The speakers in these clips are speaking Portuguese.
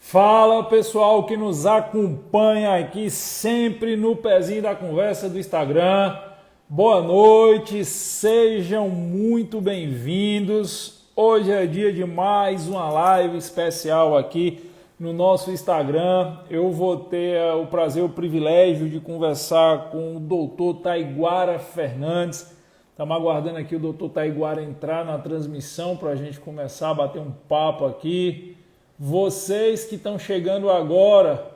Fala pessoal que nos acompanha aqui sempre no pezinho da conversa do Instagram. Boa noite, sejam muito bem-vindos. Hoje é dia de mais uma live especial aqui no nosso Instagram. Eu vou ter o prazer, o privilégio de conversar com o Dr. Taiguara Fernandes. Estamos aguardando aqui o Dr. Taiguara entrar na transmissão para a gente começar a bater um papo aqui. Vocês que estão chegando agora,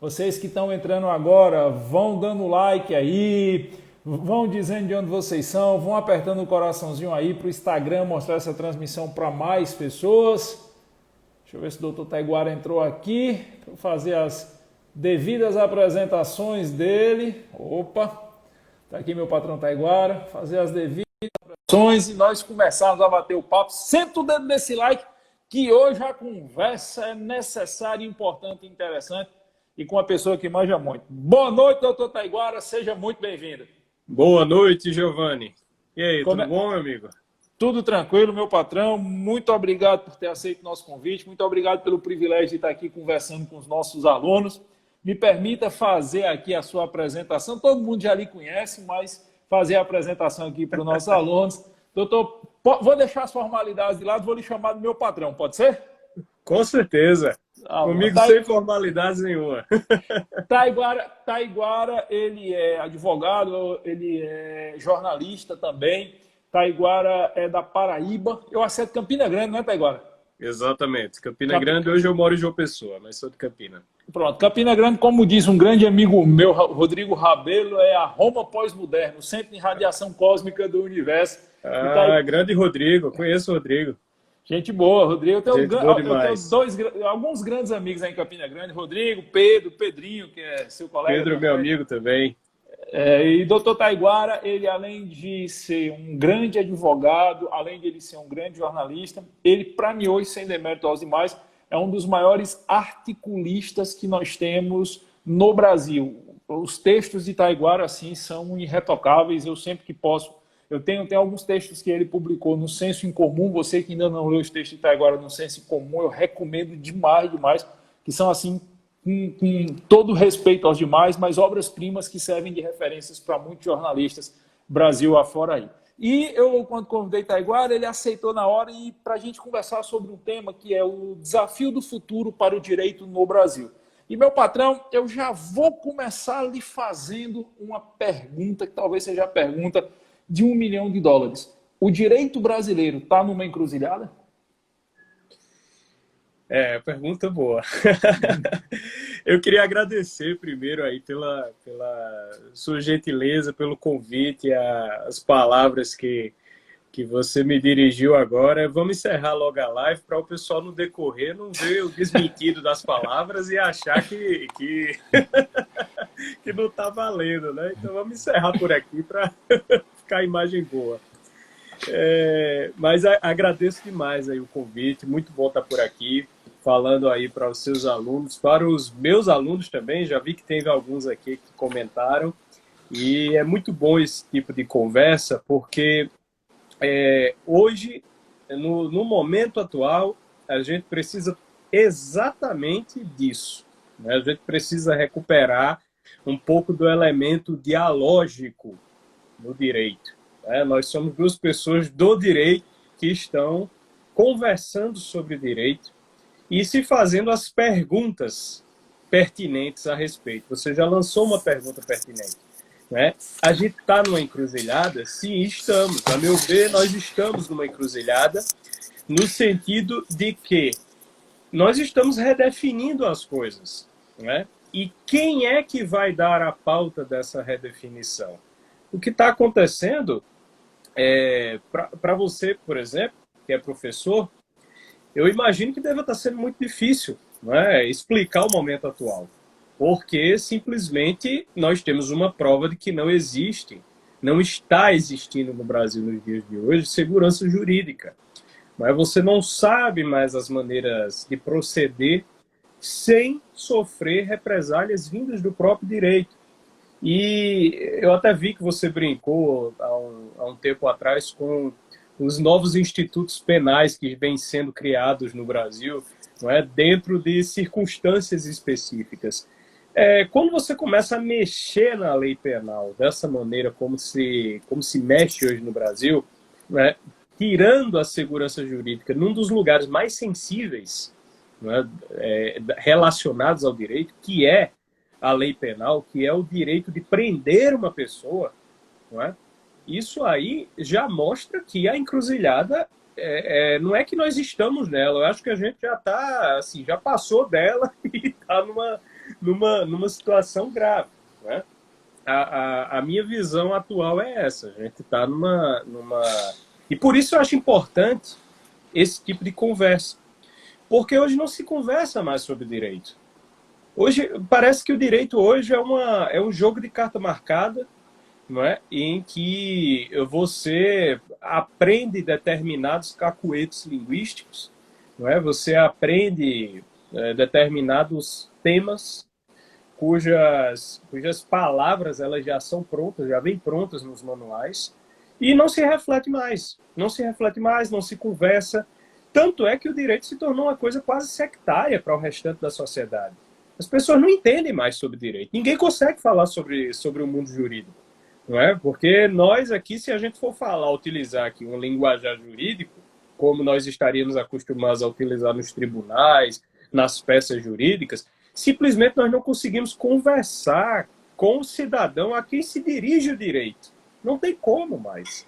vocês que estão entrando agora, vão dando like aí, vão dizendo de onde vocês são, vão apertando o coraçãozinho aí para o Instagram mostrar essa transmissão para mais pessoas. Deixa eu ver se o Dr. Taiguara entrou aqui, para fazer as devidas apresentações dele. Opa, tá aqui meu patrão Taiguara, fazer as devidas apresentações e nós começarmos a bater o papo. Senta o dedo nesse like, que hoje a conversa é necessária, importante e interessante e com uma pessoa que manja muito. Boa noite, doutor Taiguara, seja muito bem-vindo. Boa noite, Giovanni. E aí, tudo bom, meu amigo? Tudo tranquilo, meu patrão. Muito obrigado por ter aceito o nosso convite, muito obrigado pelo privilégio de estar aqui conversando com os nossos alunos. Me permita fazer aqui a sua apresentação. Todo mundo já lhe conhece, mas fazer a apresentação aqui para os nossos alunos. Doutor, vou deixar as formalidades de lado, vou lhe chamar do meu patrão, pode ser? Com certeza. Comigo sem formalidades nenhuma. Taiguara, ele é advogado, ele é jornalista também. Taiguara é da Paraíba. Eu aceito Campina Grande, não é, Taiguara? Exatamente. Campina Grande, hoje eu moro em João Pessoa, mas sou de Campina. Pronto, Campina Grande, como diz um grande amigo meu, Rodrigo Rabelo, é a Roma pós-moderna, o centro de radiação cósmica do universo. Grande Rodrigo, conheço o Rodrigo. Gente boa, Rodrigo. Eu tenho alguns grandes amigos aí em Campina Grande, Rodrigo, Pedro, Pedrinho, que é seu colega. Pedro, meu amigo também. E doutor Taiguara, ele além de ser um grande advogado, além de ele ser um grande jornalista, ele, para mim hoje, sem demérito aos demais, é um dos maiores articulistas que nós temos no Brasil. Os textos de Taiguara, assim, são irretocáveis. Eu sempre que posso, eu tenho alguns textos que ele publicou no Senso em Comum. Você que ainda não leu os textos de Taiguara no Senso em Comum, eu recomendo demais, que são assim, com todo respeito aos demais, mas obras-primas que servem de referências para muitos jornalistas Brasil afora aí. E eu, quando convidei Taiguara, ele aceitou na hora e para a gente conversar sobre um tema que é o desafio do futuro para o direito no Brasil. E, meu patrão, eu já vou começar lhe fazendo uma pergunta, que talvez seja a pergunta de $1 milhão. O direito brasileiro está numa encruzilhada? Pergunta boa. Eu queria agradecer primeiro aí pela sua gentileza, pelo convite, as palavras que você me dirigiu agora. Vamos encerrar logo a live para o pessoal no decorrer não ver o desmentido das palavras e achar que não está valendo, né? Então vamos encerrar por aqui para ficar a imagem boa. Mas agradeço demais aí o convite, muito bom estar por aqui, falando aí para os seus alunos, para os meus alunos também, já vi que teve alguns aqui que comentaram, e é muito bom esse tipo de conversa, porque hoje, no momento atual, a gente precisa exatamente disso, né? A gente precisa recuperar um pouco do elemento dialógico no direito. Nós somos duas pessoas do direito que estão conversando sobre direito e se fazendo as perguntas pertinentes a respeito. Você já lançou uma pergunta pertinente, né? A gente está numa encruzilhada? Sim, estamos. A meu ver, nós estamos numa encruzilhada no sentido de que nós estamos redefinindo as coisas, né? E quem é que vai dar a pauta dessa redefinição? O que está acontecendo para você, por exemplo, que é professor, eu imagino que deve estar sendo muito difícil, né, explicar o momento atual. Porque simplesmente nós temos uma prova de que não existe, não está existindo no Brasil nos dias de hoje, segurança jurídica. Mas você não sabe mais as maneiras de proceder sem sofrer represálias vindas do próprio direito. E eu até vi que você brincou há um tempo atrás com os novos institutos penais que vêm sendo criados no Brasil. não é? Dentro de circunstâncias específicas. Quando você começa a mexer na lei penal dessa maneira como se mexe hoje no Brasil, né? Tirando a segurança jurídica num dos lugares mais sensíveis, né? Relacionados ao direito, que é a lei penal, que é o direito de prender uma pessoa, não é? Isso aí já mostra que a encruzilhada não é que nós estamos nela. Eu acho que a gente já está, assim, já passou dela e está numa situação grave, né? A minha visão atual é essa. A gente está numa... E por isso eu acho importante esse tipo de conversa. Porque hoje não se conversa mais sobre direito. Hoje, parece que o direito hoje é um jogo de carta marcada, não é? Em que você aprende determinados cacuetes linguísticos, não é? Você aprende determinados temas cujas palavras elas já são prontas, já vêm prontas nos manuais, e não se reflete mais. Não se reflete mais, não se conversa. Tanto é que o direito se tornou uma coisa quase sectária para o restante da sociedade. As pessoas não entendem mais sobre direito. Ninguém consegue falar sobre o mundo jurídico, não é? Porque nós aqui, se a gente for falar, utilizar aqui um linguajar jurídico, como nós estaríamos acostumados a utilizar nos tribunais, nas peças jurídicas, simplesmente nós não conseguimos conversar com o cidadão a quem se dirige o direito. Não tem como mais.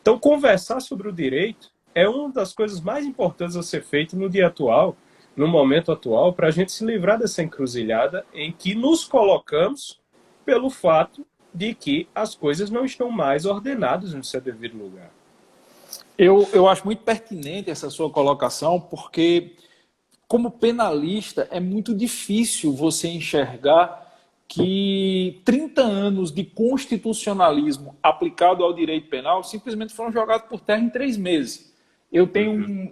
Então, conversar sobre o direito é uma das coisas mais importantes a ser feito no dia atual, no momento atual, para a gente se livrar dessa encruzilhada em que nos colocamos pelo fato de que as coisas não estão mais ordenadas no seu devido lugar. Eu acho muito pertinente essa sua colocação, porque, como penalista, é muito difícil você enxergar que 30 anos de constitucionalismo aplicado ao direito penal simplesmente foram jogados por terra em 3 meses.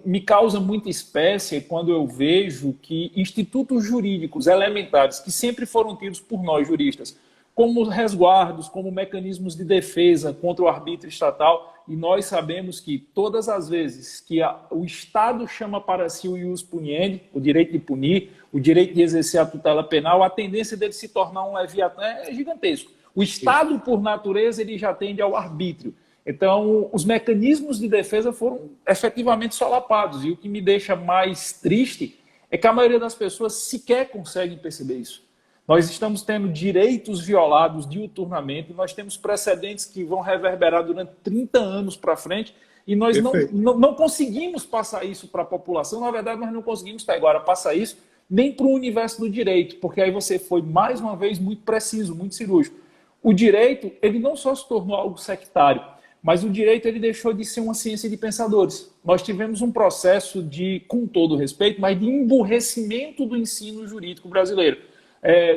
Me causa muita espécie quando eu vejo que institutos jurídicos elementares, que sempre foram tidos por nós juristas, como resguardos, como mecanismos de defesa contra o arbítrio estatal, e nós sabemos que todas as vezes que o Estado chama para si o ius puniendi, o direito de punir, o direito de exercer a tutela penal, a tendência dele se tornar um leviatã é gigantesco. O Estado, por natureza, ele já tende ao arbítrio. Então, os mecanismos de defesa foram efetivamente solapados. E o que me deixa mais triste é que a maioria das pessoas sequer conseguem perceber isso. Nós estamos tendo direitos violados diuturnamente, nós temos precedentes que vão reverberar durante 30 anos para frente, e nós não conseguimos passar isso para a população. Na verdade, nós não conseguimos até agora passar isso nem para o universo do direito, porque aí você foi, mais uma vez, muito preciso, muito cirúrgico. O direito, ele não só se tornou algo sectário, mas o direito ele deixou de ser uma ciência de pensadores. Nós tivemos um processo de, com todo respeito, mas de emburrecimento do ensino jurídico brasileiro.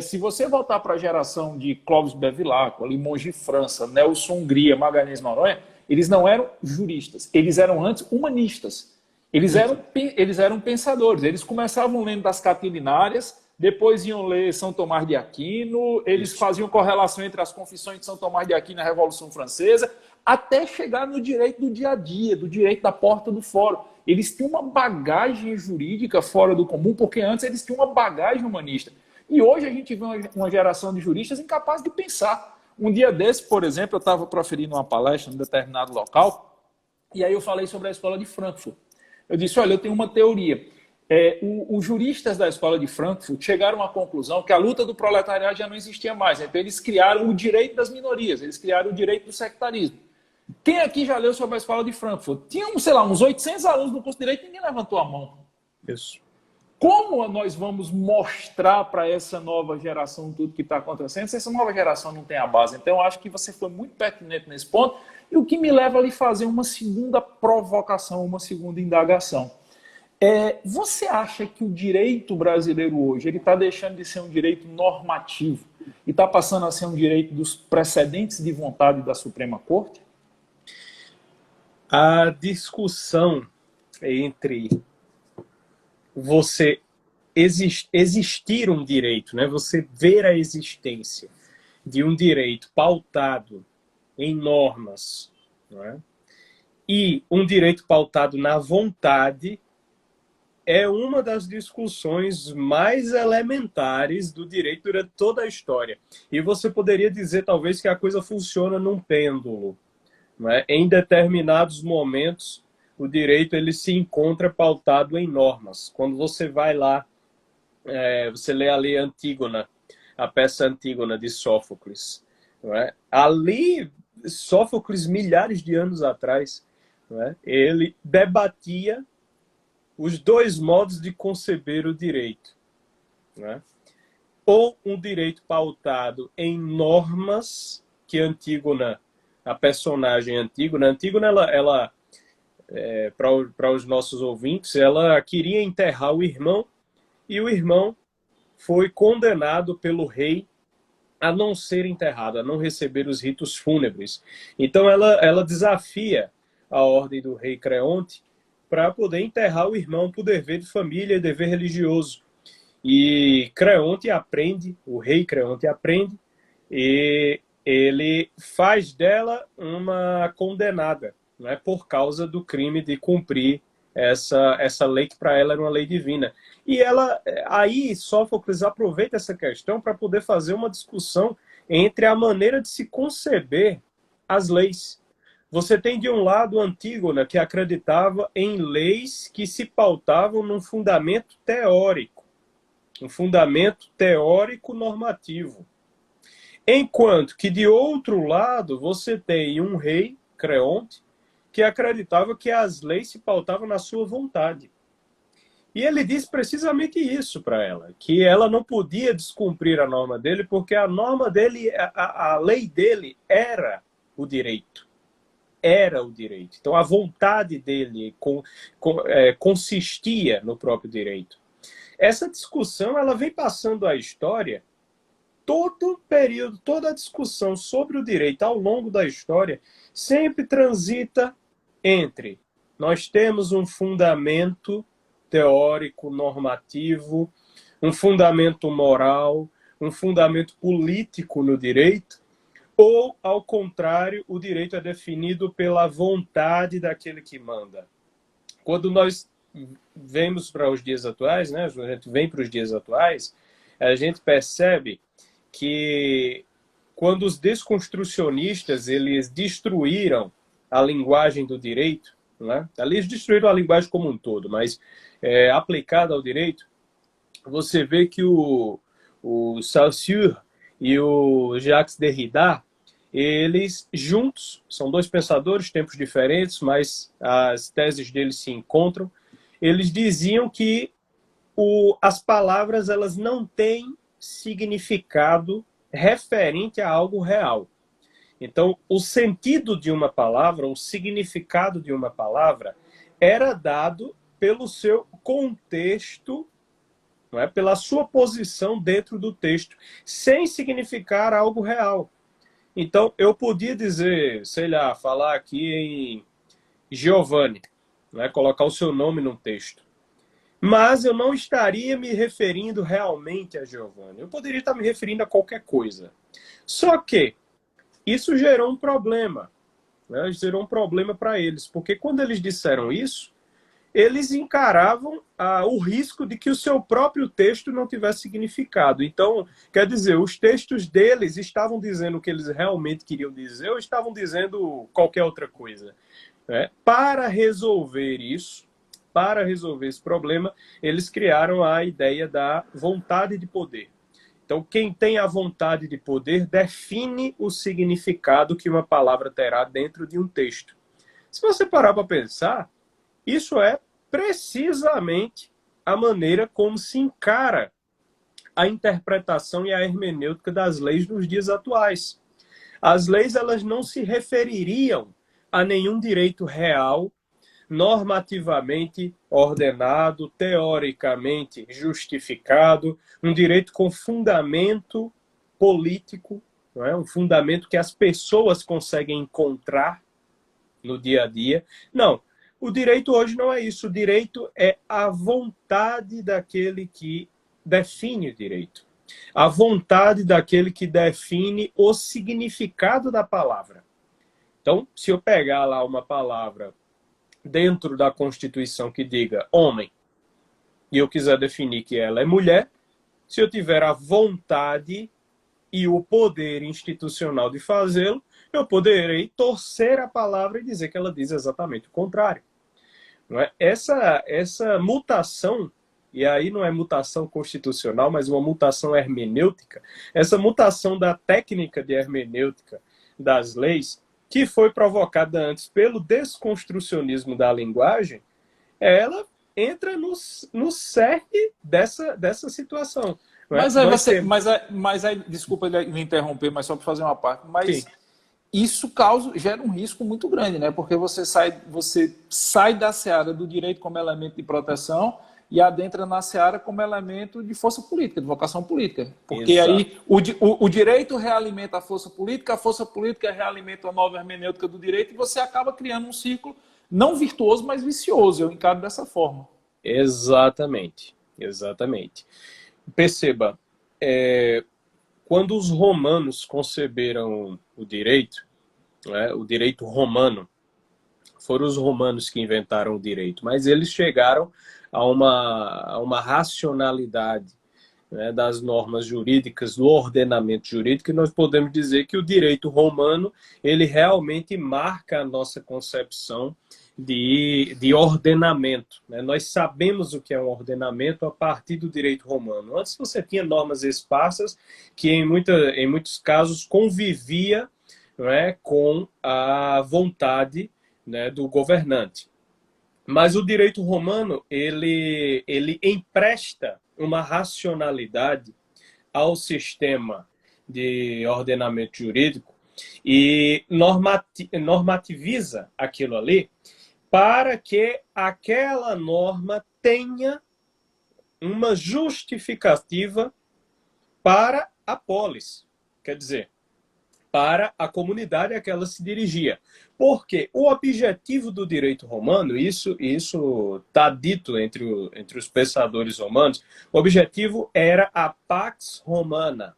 Se você voltar para a geração de Clóvis Bevilacqua, Monge França, Nelson Hungria, Magalhães Noronha, eles não eram juristas, eles eram antes humanistas. Eles eram pensadores, eles começavam lendo das Catilinárias, depois iam ler São Tomás de Aquino, eles faziam correlação entre as confissões de São Tomás de Aquino e a Revolução Francesa, até chegar no direito do dia a dia, do direito da porta do fórum. Eles tinham uma bagagem jurídica fora do comum, porque antes eles tinham uma bagagem humanista. E hoje a gente vê uma geração de juristas incapazes de pensar. Um dia desse, por exemplo, eu estava proferindo uma palestra em um determinado local, e aí eu falei sobre a escola de Frankfurt. Eu disse, olha, eu tenho uma teoria. Os juristas da escola de Frankfurt chegaram à conclusão que a luta do proletariado já não existia mais. Então eles criaram o direito das minorias, eles criaram o direito do sectarismo. Quem aqui já leu sobre a escola de Frankfurt? Tinham, sei lá, uns 800 alunos no curso de direito e ninguém levantou a mão. Isso. Como nós vamos mostrar para essa nova geração tudo que está acontecendo se essa nova geração não tem a base? Então, eu acho que você foi muito pertinente nesse ponto, e o que me leva a lhe fazer uma segunda provocação, uma segunda indagação. Você acha que o direito brasileiro hoje ele está deixando de ser um direito normativo e está passando a ser um direito dos precedentes de vontade da Suprema Corte? A discussão entre você existir um direito, né? Você ver a existência de um direito pautado em normas, não é? E um direito pautado na vontade, é uma das discussões mais elementares do direito durante toda a história. E você poderia dizer, talvez, que a coisa funciona num pêndulo, né? Em determinados momentos, o direito ele se encontra pautado em normas. Quando você vai lá, você lê a lei Antígona, a peça Antígona de Sófocles. Não é? Ali, Sófocles, milhares de anos atrás, não é? Ele debatia os dois modos de conceber o direito. Não é? Ou um direito pautado em normas, que Antígona, a personagem Antígona, ela para os nossos ouvintes, ela queria enterrar o irmão, e o irmão foi condenado pelo rei a não ser enterrado, a não receber os ritos fúnebres. Então ela desafia a ordem do rei Creonte para poder enterrar o irmão por dever de família e dever religioso. E Creonte aprende, o rei Creonte aprende, e ele faz dela uma condenada, né, por causa do crime de cumprir essa lei que para ela era uma lei divina. E aí Sófocles aproveita essa questão para poder fazer uma discussão entre a maneira de se conceber as leis. Você tem de um lado Antígona, que acreditava em leis que se pautavam num fundamento teórico, um fundamento teórico normativo. Enquanto que, de outro lado, você tem um rei, Creonte, que acreditava que as leis se pautavam na sua vontade. E ele diz precisamente isso para ela, que ela não podia descumprir a norma dele, porque a norma dele, a lei dele era o direito. Era o direito. Então, a vontade dele consistia no próprio direito. Essa discussão ela vem passando a história, todo período, toda a discussão sobre o direito ao longo da história sempre transita entre nós temos um fundamento teórico, normativo, um fundamento moral, um fundamento político no direito, ou, ao contrário, o direito é definido pela vontade daquele que manda. Quando nós vemos para os dias atuais, né, a gente vem para os dias atuais, a gente percebe que quando os desconstrucionistas eles destruíram a linguagem do direito, né? Eles destruíram a linguagem como um todo, mas aplicada ao direito, você vê que o Saussure e o Jacques Derrida, eles juntos, são dois pensadores, tempos diferentes, mas as teses deles se encontram. Eles diziam que as palavras elas não têm significado referente a algo real. Então, o sentido de uma palavra, o significado de uma palavra, era dado pelo seu contexto, não é? Pela sua posição dentro do texto, sem significar algo real. Então, eu podia dizer, sei lá, falar aqui em Giovanni, né? Colocar o seu nome num texto. Mas eu não estaria me referindo realmente a Giovanni. Eu poderia estar me referindo a qualquer coisa. Só que isso gerou um problema. Né? Gerou um problema para eles. Porque quando eles disseram isso, eles encaravam o risco de que o seu próprio texto não tivesse significado. Então, quer dizer, os textos deles estavam dizendo o que eles realmente queriam dizer ou estavam dizendo qualquer outra coisa. Né? Para resolver isso, para resolver esse problema, eles criaram a ideia da vontade de poder. Então, quem tem a vontade de poder define o significado que uma palavra terá dentro de um texto. Se você parar para pensar, isso é precisamente a maneira como se encara a interpretação e a hermenêutica das leis nos dias atuais. As leis elas não se refeririam a nenhum direito real, normativamente ordenado, teoricamente justificado, um direito com fundamento político, não é? Um fundamento que as pessoas conseguem encontrar no dia a dia. Não, o direito hoje não é isso. O direito é a vontade daquele que define o direito. A vontade daquele que define o significado da palavra. Então, se eu pegar lá uma palavra dentro da Constituição que diga homem, e eu quiser definir que ela é mulher, se eu tiver a vontade e o poder institucional de fazê-lo, eu poderei torcer a palavra e dizer que ela diz exatamente o contrário. Não é? Essa mutação, e aí não é mutação constitucional, mas uma mutação hermenêutica, essa mutação da técnica de hermenêutica das leis, que foi provocada antes pelo desconstrucionismo da linguagem, ela entra no cerne dessa situação. Mas aí desculpa lhe interromper, mas só para fazer uma parte, mas Sim. Isso gera um risco muito grande, né? Porque você sai da seara do direito como elemento de proteção e adentra na seara como elemento de força política, de vocação política. Porque Exato. aí o direito realimenta a força política realimenta a nova hermenêutica do direito e você acaba criando um ciclo não virtuoso, mas vicioso. Eu encaro dessa forma. Exatamente. Perceba, quando os romanos conceberam o direito, né, o direito romano, foram os romanos que inventaram o direito, mas eles chegaram a uma racionalidade, né, das normas jurídicas, do ordenamento jurídico, e nós podemos dizer que o direito romano ele realmente marca a nossa concepção de ordenamento. Né? Nós sabemos o que é um ordenamento a partir do direito romano. Antes você tinha normas esparsas que em muitos casos convivia, né, com a vontade, né, do governante. Mas o direito romano ele empresta uma racionalidade ao sistema de ordenamento jurídico e normativiza aquilo ali para que aquela norma tenha uma justificativa para a polis, quer dizer, para a comunidade a que ela se dirigia. Porque o objetivo do direito romano, isso está dito entre os pensadores romanos, o objetivo era a pax romana,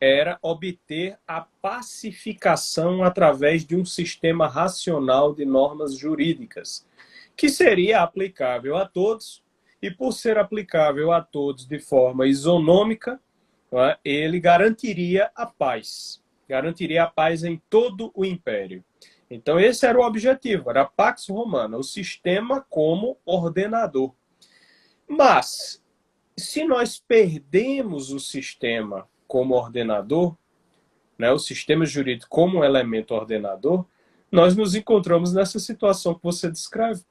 era obter a pacificação através de um sistema racional de normas jurídicas, que seria aplicável a todos, e por ser aplicável a todos de forma isonômica, ele garantiria a paz em todo o império. Então esse era o objetivo, era a Pax Romana, o sistema como ordenador. Mas, se nós perdemos o sistema como ordenador, né, o sistema jurídico como um elemento ordenador, nós nos encontramos nessa situação que você descreve.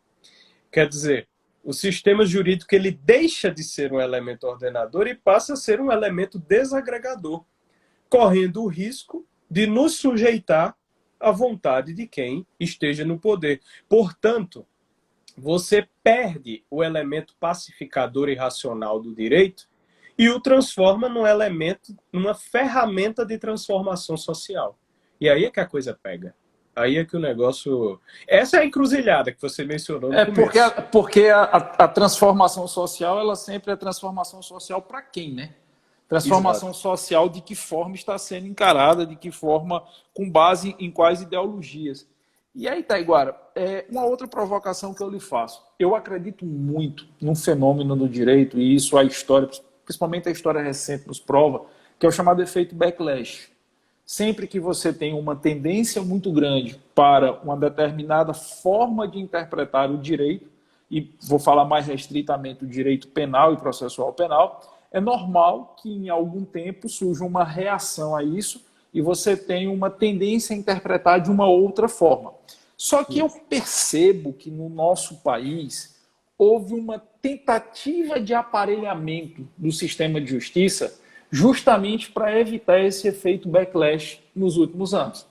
Quer dizer, o sistema jurídico ele deixa de ser um elemento ordenador e passa a ser um elemento desagregador, correndo o risco de nos sujeitar à vontade de quem esteja no poder. Portanto, você perde o elemento pacificador e racional do direito e o transforma num elemento, numa ferramenta de transformação social. E aí é que a coisa pega. Aí é que o negócio... Essa é a encruzilhada que você mencionou no começo. Porque a transformação social, ela sempre é transformação social para quem, né? Transformação social de que forma está sendo encarada, de que forma, com base em quais ideologias. E aí, Taiguara, uma outra provocação que eu lhe faço. Eu acredito muito num fenômeno do direito, e isso a história, principalmente a história recente, nos prova, que é o chamado efeito backlash. Sempre que você tem uma tendência muito grande para uma determinada forma de interpretar o direito, e vou falar mais restritamente o direito penal e processual penal, é normal que em algum tempo surja uma reação a isso e você tenha uma tendência a interpretar de uma outra forma. Só que eu percebo que no nosso país houve uma tentativa de aparelhamento do sistema de justiça justamente para evitar esse efeito backlash nos últimos anos.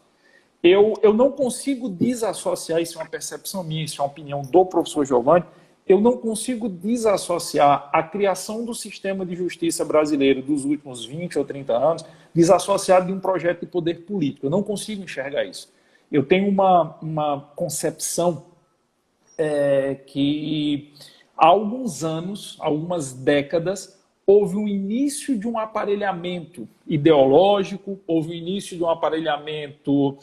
Eu não consigo desassociar, isso é uma percepção minha, isso é uma opinião do professor Giovanni, eu não consigo desassociar a criação do sistema de justiça brasileiro dos últimos 20 ou 30 anos, desassociado de um projeto de poder político. Eu não consigo enxergar isso. Eu tenho uma concepção que há alguns anos, algumas décadas, houve um início de um aparelhamento ideológico, houve o início de um aparelhamento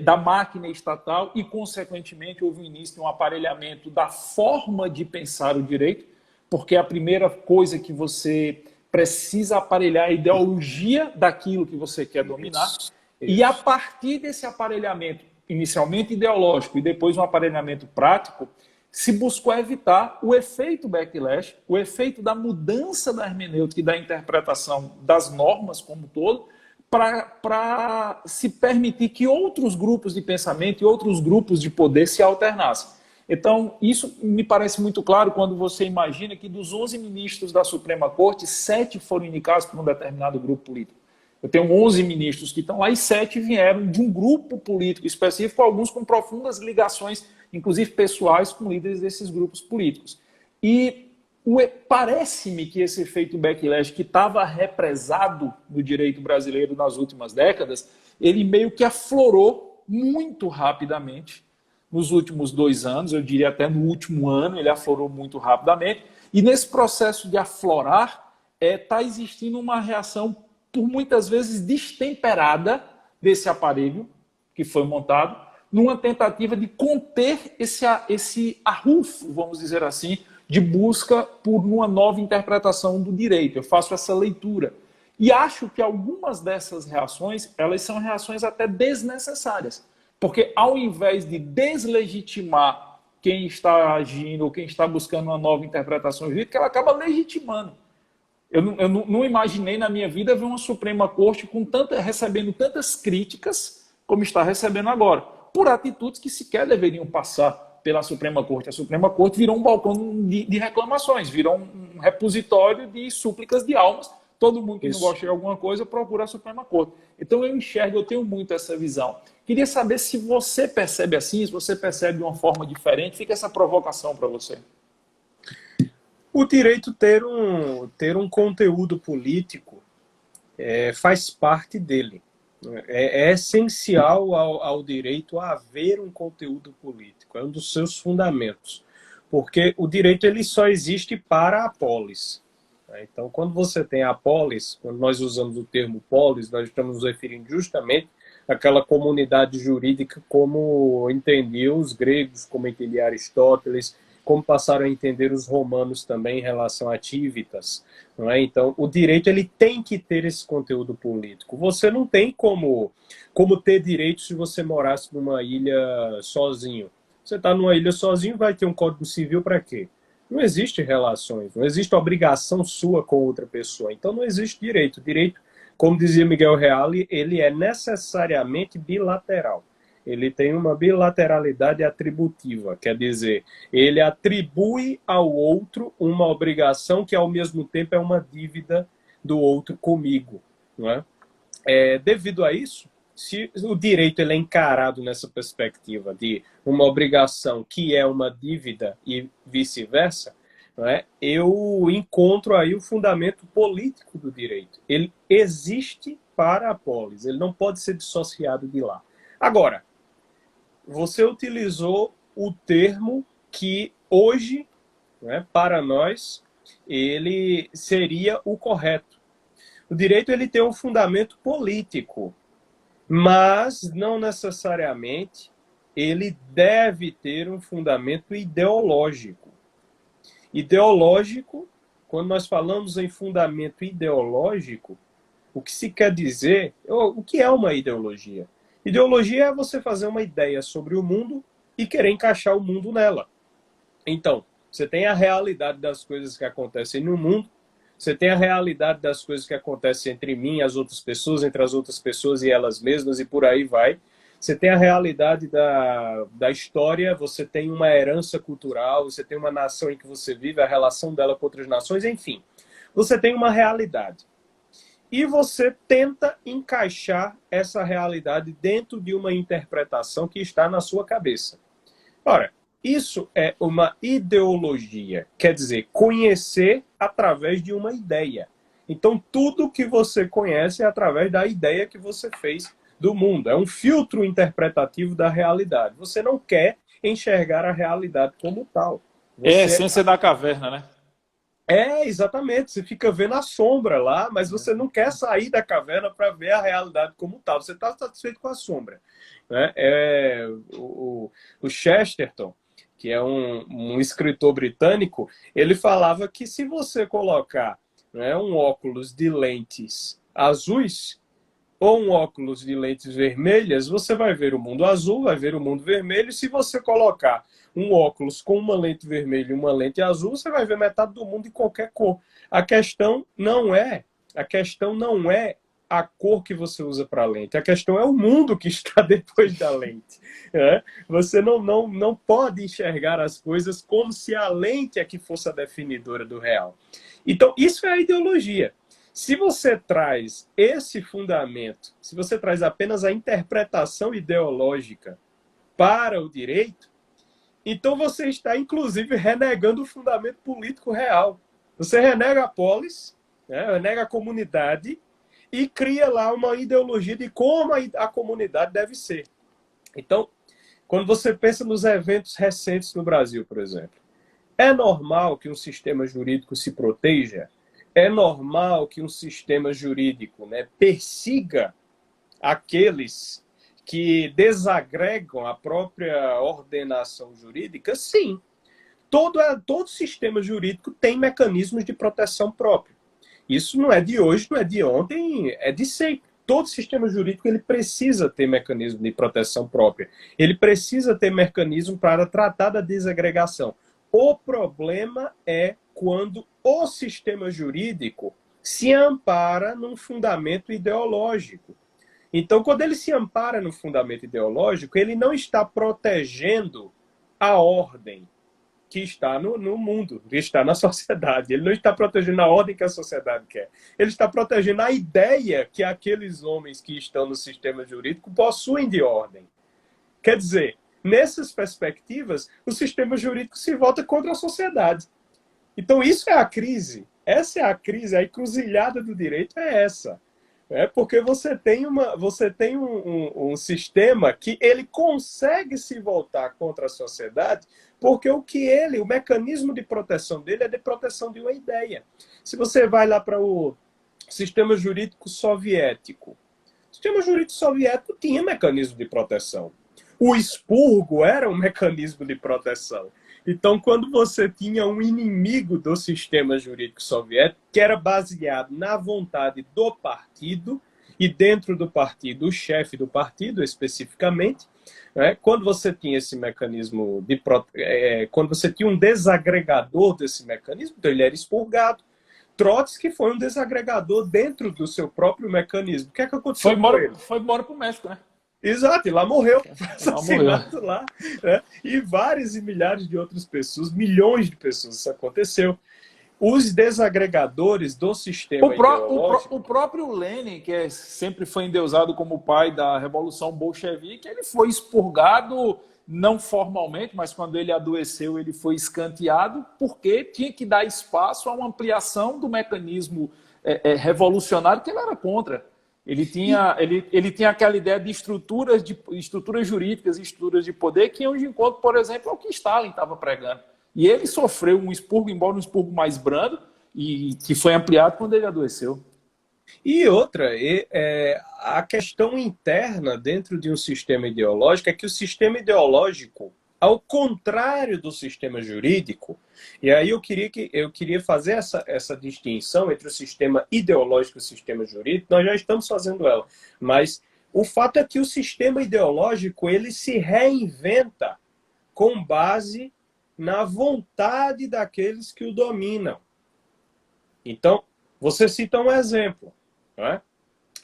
da máquina estatal e, consequentemente, houve o início de um aparelhamento da forma de pensar o direito, porque a primeira coisa que você precisa aparelhar é a ideologia daquilo que você quer dominar. Isso. E a partir desse aparelhamento, inicialmente ideológico e depois um aparelhamento prático, se buscou evitar o efeito backlash, o efeito da mudança da hermenêutica e da interpretação das normas como um todo, para se permitir que outros grupos de pensamento e outros grupos de poder se alternassem. Então, isso me parece muito claro quando você imagina que dos 11 ministros da Suprema Corte, 7 foram indicados por um determinado grupo político. Eu tenho 11 ministros que estão lá e 7 vieram de um grupo político específico, alguns com profundas ligações, inclusive pessoais, com líderes desses grupos políticos. E parece-me que esse efeito backlash que estava represado no direito brasileiro nas últimas décadas, ele meio que aflorou muito rapidamente nos últimos 2 anos, eu diria até no último ano, ele aflorou muito rapidamente. E nesse processo de aflorar, está existindo uma reação, por muitas vezes destemperada, desse aparelho que foi montado, numa tentativa de conter esse arrufo, vamos dizer assim, de busca por uma nova interpretação do direito. Eu faço essa leitura. E acho que algumas dessas reações, elas são reações até desnecessárias. Porque ao invés de deslegitimar quem está agindo ou quem está buscando uma nova interpretação jurídica, ela acaba legitimando. Eu não imaginei na minha vida ver uma Suprema Corte recebendo tantas críticas como está recebendo agora, por atitudes que sequer deveriam passar pela Suprema Corte. A Suprema Corte virou um balcão de reclamações, virou um repositório de súplicas de almas. Todo mundo que não gosta de alguma coisa procura a Suprema Corte. Então eu tenho muito essa visão. Queria saber se você percebe assim, se você percebe de uma forma diferente. Fica essa provocação para você. O direito ter um conteúdo político faz parte dele. É essencial ao direito haver um conteúdo político. É um dos seus fundamentos. Porque o direito ele só existe para a polis. Então, quando você tem a polis, quando nós usamos o termo polis, nós estamos nos referindo justamente àquela comunidade jurídica como entendiam os gregos, como entendia Aristóteles, como passaram a entender os romanos também em relação a Tívitas. Não é? Então, o direito ele tem que ter esse conteúdo político. Você não tem como ter direito se você morasse numa ilha sozinho. Você está numa ilha sozinho, vai ter um código civil para quê? Não existe relações, não existe obrigação sua com outra pessoa. Então não existe direito. Direito, como dizia Miguel Reale, ele é necessariamente bilateral. Ele tem uma bilateralidade atributiva, quer dizer, ele atribui ao outro uma obrigação que ao mesmo tempo é uma dívida do outro comigo. Não é? Devido a isso, se o direito ele é encarado nessa perspectiva de uma obrigação que é uma dívida e vice-versa, não é? Eu encontro aí o fundamento político do direito. Ele existe para a polis, ele não pode ser dissociado de lá. Agora, você utilizou o termo que hoje, né, para nós, ele seria o correto. O direito ele tem um fundamento político, mas não necessariamente ele deve ter um fundamento ideológico. Ideológico, quando nós falamos em fundamento ideológico, o que se quer dizer, o que é uma ideologia? Ideologia é você fazer uma ideia sobre o mundo e querer encaixar o mundo nela. Então, você tem a realidade das coisas que acontecem no mundo, você tem a realidade das coisas que acontecem entre mim e as outras pessoas, entre as outras pessoas e elas mesmas, e por aí vai. Você tem a realidade da história, você tem uma herança cultural, você tem uma nação em que você vive, a relação dela com outras nações, enfim. Você tem uma realidade. E você tenta encaixar essa realidade dentro de uma interpretação que está na sua cabeça. Ora, isso é uma ideologia, quer dizer, conhecer através de uma ideia. Então, tudo que você conhece é através da ideia que você fez do mundo. É um filtro interpretativo da realidade. Você não quer enxergar a realidade como tal. É a essência da caverna, né? Exatamente. Você fica vendo a sombra lá, mas você não quer sair da caverna para ver a realidade como tal. Você está satisfeito com a sombra. Né? O Chesterton, que é um escritor britânico, ele falava que se você colocar, né, um óculos de lentes azuis ou um óculos de lentes vermelhas, você vai ver o mundo azul, vai ver o mundo vermelho. E se você colocar um óculos com uma lente vermelha e uma lente azul, você vai ver metade do mundo de qualquer cor. A questão não é a cor que você usa para a lente. A questão é o mundo que está depois da lente. Né? Você não pode enxergar as coisas como se a lente é que fosse a definidora do real. Então, isso é a ideologia. Se você traz esse fundamento, se você traz apenas a interpretação ideológica para o direito, então você está, inclusive, renegando o fundamento político real. Você renega a polis, né, renega a comunidade e cria lá uma ideologia de como a comunidade deve ser. Então, quando você pensa nos eventos recentes no Brasil, por exemplo, é normal que um sistema jurídico se proteja? É normal que um sistema jurídico, né, persiga aqueles que desagregam a própria ordenação jurídica? Sim. Todo sistema jurídico tem mecanismos de proteção próprio. Isso não é de hoje, não é de ontem, é de sempre. Todo sistema jurídico ele precisa ter mecanismo de proteção própria. Ele precisa ter mecanismo para tratar da desagregação. O problema é quando o sistema jurídico se ampara num fundamento ideológico. Então, quando ele se ampara no fundamento ideológico, ele não está protegendo a ordem que está no mundo, que está na sociedade. Ele não está protegendo a ordem que a sociedade quer. Ele está protegendo a ideia que aqueles homens que estão no sistema jurídico possuem de ordem. Quer dizer, nessas perspectivas, o sistema jurídico se volta contra a sociedade. Então, isso é a crise. Essa é a crise, a encruzilhada do direito é essa. Porque você tem um sistema que ele consegue se voltar contra a sociedade, porque o mecanismo de proteção dele é de proteção de uma ideia. Se você vai lá para o sistema jurídico soviético, o sistema jurídico soviético tinha mecanismo de proteção. O expurgo era um mecanismo de proteção. Então, quando você tinha um inimigo do sistema jurídico soviético, que era baseado na vontade do partido, e dentro do partido, o chefe do partido, especificamente, né, quando você tinha esse mecanismo, quando você tinha um desagregador desse mecanismo, então ele era expurgado. Trotsky foi um desagregador dentro do seu próprio mecanismo. O que é que aconteceu com ele? Foi embora para o México, né? Exato, e lá morreu, assassinado lá, né? E várias e milhares de outras pessoas, milhões de pessoas, isso aconteceu. Os desagregadores do sistema ideológico... O próprio Lenin, que sempre foi endeusado como o pai da Revolução Bolchevique, ele foi expurgado, não formalmente, mas quando ele adoeceu, ele foi escanteado, porque tinha que dar espaço a uma ampliação do mecanismo revolucionário que ele era contra. Ele tinha aquela ideia de estruturas jurídicas e estruturas de poder que iam de encontro, por exemplo, ao que Stalin estava pregando. E ele sofreu um expurgo, embora um expurgo mais brando, e que foi ampliado quando ele adoeceu. E outra, a questão interna dentro de um sistema ideológico é que o sistema ideológico, ao contrário do sistema jurídico, e aí eu queria fazer essa distinção entre o sistema ideológico e o sistema jurídico, nós já estamos fazendo ela, mas o fato é que o sistema ideológico ele se reinventa com base na vontade daqueles que o dominam. Então, você cita um exemplo, não é?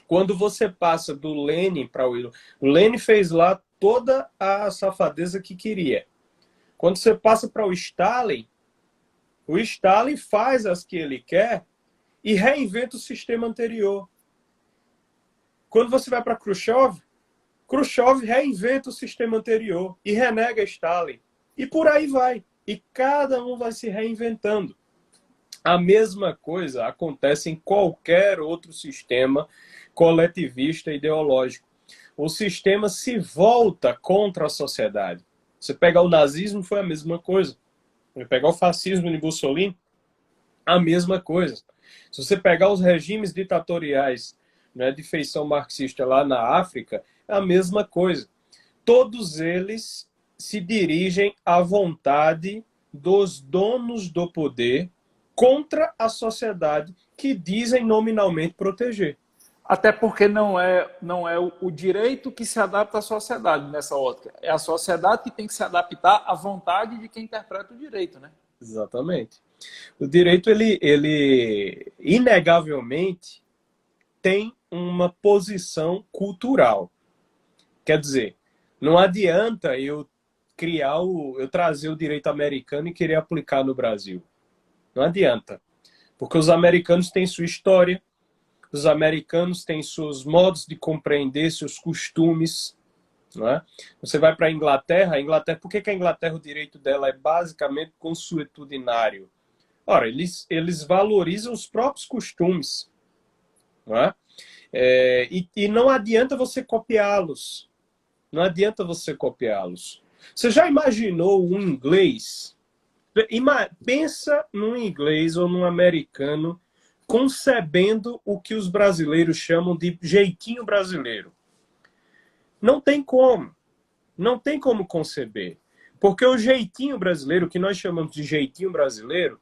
Quando você passa do Lenin para o Lenin fez lá toda a safadeza que queria. Quando você passa para o Stalin faz as que ele quer e reinventa o sistema anterior. Quando você vai para Khrushchev reinventa o sistema anterior e renega Stalin. E por aí vai. E cada um vai se reinventando. A mesma coisa acontece em qualquer outro sistema coletivista ideológico. O sistema se volta contra a sociedade. Você pegar o nazismo, foi a mesma coisa. Você pegar o fascismo de Mussolini, a mesma coisa. Se você pegar os regimes ditatoriais, né, de feição marxista lá na África, é a mesma coisa. Todos eles se dirigem à vontade dos donos do poder contra a sociedade que dizem nominalmente proteger. Até porque não é o direito que se adapta à sociedade nessa ótica. É a sociedade que tem que se adaptar à vontade de quem interpreta o direito, né? Exatamente. O direito, ele inegavelmente tem uma posição cultural. Quer dizer, não adianta eu trazer o direito americano e querer aplicar no Brasil. Não adianta. Porque os americanos têm sua história, os americanos têm seus modos de compreender, seus costumes. Não é? Você vai para a Inglaterra, por que a Inglaterra, o direito dela é basicamente consuetudinário? Ora, eles valorizam os próprios costumes. Não é? E não adianta você copiá-los. Não adianta você copiá-los. Você já imaginou um inglês? Pensa num inglês ou num americano concebendo o que os brasileiros chamam de jeitinho brasileiro. Não tem como. Não tem como conceber. Porque o jeitinho brasileiro, que nós chamamos de jeitinho brasileiro,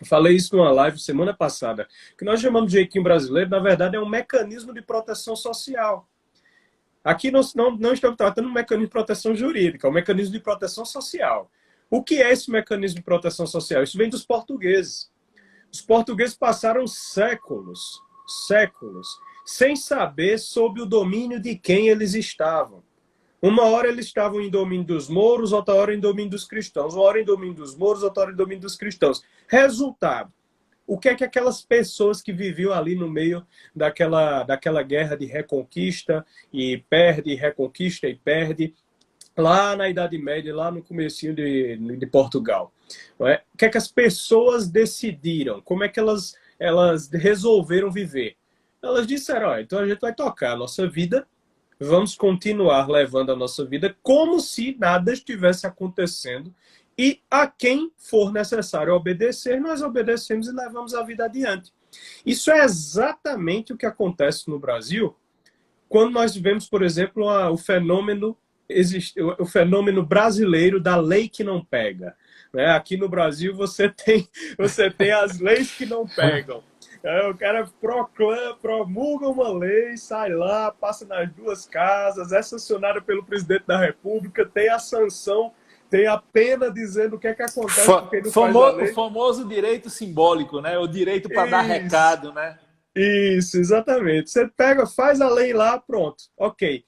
eu falei isso numa live semana passada, o que nós chamamos de jeitinho brasileiro, na verdade, é um mecanismo de proteção social. Aqui não estamos tratando de um mecanismo de proteção jurídica, é um mecanismo de proteção social. O que é esse mecanismo de proteção social? Isso vem dos portugueses. Os portugueses passaram séculos, sem saber sob o domínio de quem eles estavam. Uma hora eles estavam em domínio dos mouros, outra hora em domínio dos cristãos. Uma hora em domínio dos mouros, outra hora em domínio dos cristãos. Resultado, o que é que aquelas pessoas que viviam ali no meio daquela guerra de reconquista e perde, reconquista e perde, lá na Idade Média, lá no comecinho de Portugal. Não é? O que é que as pessoas decidiram? Como é que elas resolveram viver? Elas disseram, então a gente vai tocar a nossa vida, vamos continuar levando a nossa vida como se nada estivesse acontecendo e a quem for necessário obedecer, nós obedecemos e levamos a vida adiante. Isso é exatamente o que acontece no Brasil quando nós vivemos, por exemplo, o fenômeno brasileiro da lei que não pega. Aqui no Brasil você tem as leis que não pegam. O cara promulga uma lei, sai lá, passa nas duas casas, é sancionada pelo presidente da República, tem a sanção, tem a pena dizendo o que é que acontece com quem não faz a lei. O famoso direito simbólico, né? O direito para dar recado, né? Isso, exatamente. Você pega, faz a lei lá, pronto. Ok.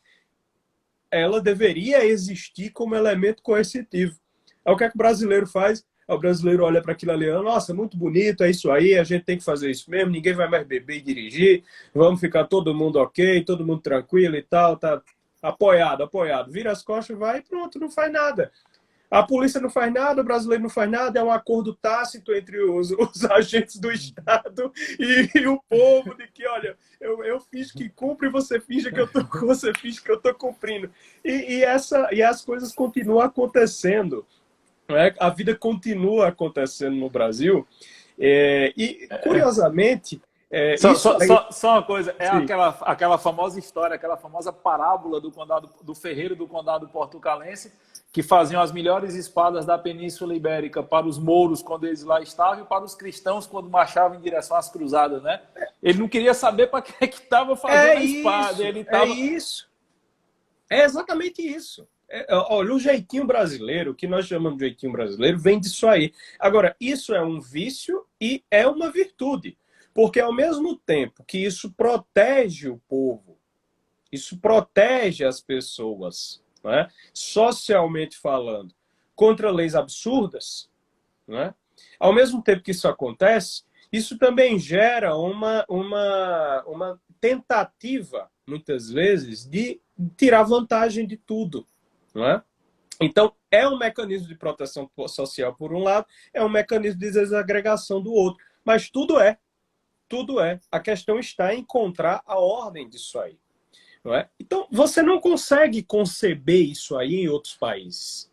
Ela deveria existir como elemento coercitivo. Aí o que é que o brasileiro faz? O brasileiro olha para aquilo ali, nossa, muito bonito, é isso aí, a gente tem que fazer isso mesmo, ninguém vai mais beber e dirigir, vamos ficar todo mundo ok, todo mundo tranquilo e tal, tá apoiado. Vira as costas, vai e pronto, não faz nada. A polícia não faz nada, o brasileiro não faz nada, é um acordo tácito entre os agentes do Estado e o povo, de que, olha, eu fiz que cumpre e você finge que eu tô cumprindo. E as coisas continuam acontecendo. A vida continua acontecendo no Brasil. E, curiosamente... Só uma coisa, aquela famosa história, aquela famosa parábola do ferreiro do condado portucalense, que faziam as melhores espadas da Península Ibérica para os mouros quando eles lá estavam e para os cristãos quando marchavam em direção às cruzadas, né? Ele não queria saber para que estava fazendo a espada. É exatamente isso. Olha, o jeitinho brasileiro, o que nós chamamos de jeitinho brasileiro, vem disso aí. Agora, isso é um vício e é uma virtude. Porque ao mesmo tempo que isso protege o povo, isso protege as pessoas, né, socialmente falando, contra leis absurdas, né, ao mesmo tempo que isso acontece, isso também gera uma tentativa, muitas vezes, de tirar vantagem de tudo. Né? Então, é um mecanismo de proteção social por um lado, é um mecanismo de desagregação do outro. Mas tudo é. A questão está em encontrar a ordem disso aí. Não é? Então, você não consegue conceber isso aí em outros países.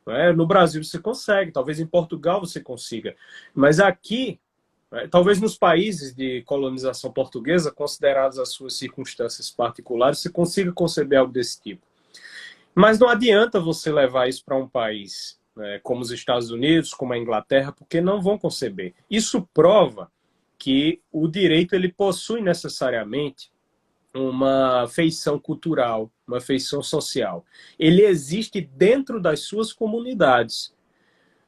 Não é? No Brasil você consegue, talvez em Portugal você consiga. Mas aqui, talvez nos países de colonização portuguesa, considerados as suas circunstâncias particulares, você consiga conceber algo desse tipo. Mas não adianta você levar isso para um país, né, como os Estados Unidos, como a Inglaterra, porque não vão conceber. Isso prova que o direito ele possui necessariamente uma feição cultural, uma feição social. Ele existe dentro das suas comunidades.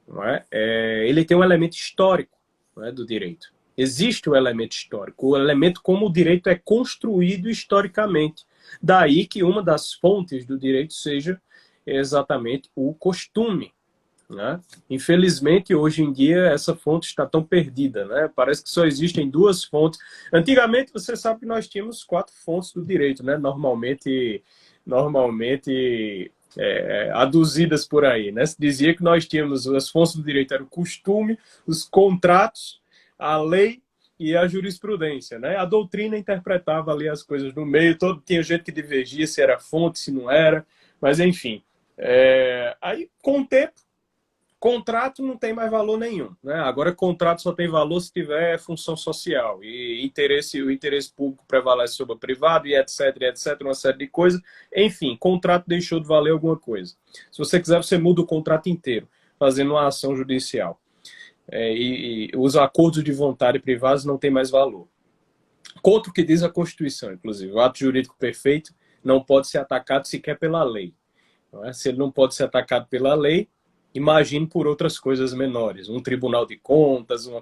Não é? Ele tem um elemento histórico, não é, do direito. Existe o elemento histórico, o elemento como o direito é construído historicamente. Daí que uma das fontes do direito seja exatamente o costume. Né? Infelizmente, hoje em dia, essa fonte está tão perdida. Né? Parece que só existem duas fontes. Antigamente, você sabe que nós tínhamos 4 fontes do direito, né? Normalmente aduzidas por aí. Né? Se dizia que nós tínhamos as fontes do direito, era o costume, os contratos, a lei e a jurisprudência. Né? A doutrina interpretava ali as coisas no meio, tinha gente que divergia se era fonte, se não era, mas enfim. Aí, com o tempo, contrato não tem mais valor nenhum. Né? Agora, contrato só tem valor se tiver função social. E o interesse público prevalece sobre o privado, e etc, uma série de coisas. Enfim, contrato deixou de valer alguma coisa. Se você quiser, você muda o contrato inteiro, fazendo uma ação judicial. E os acordos de vontade privados não têm mais valor. Contra o que diz a Constituição, inclusive. O ato jurídico perfeito não pode ser atacado sequer pela lei. Não é? Se ele não pode ser atacado pela lei, imagine por outras coisas menores. Um tribunal de contas, um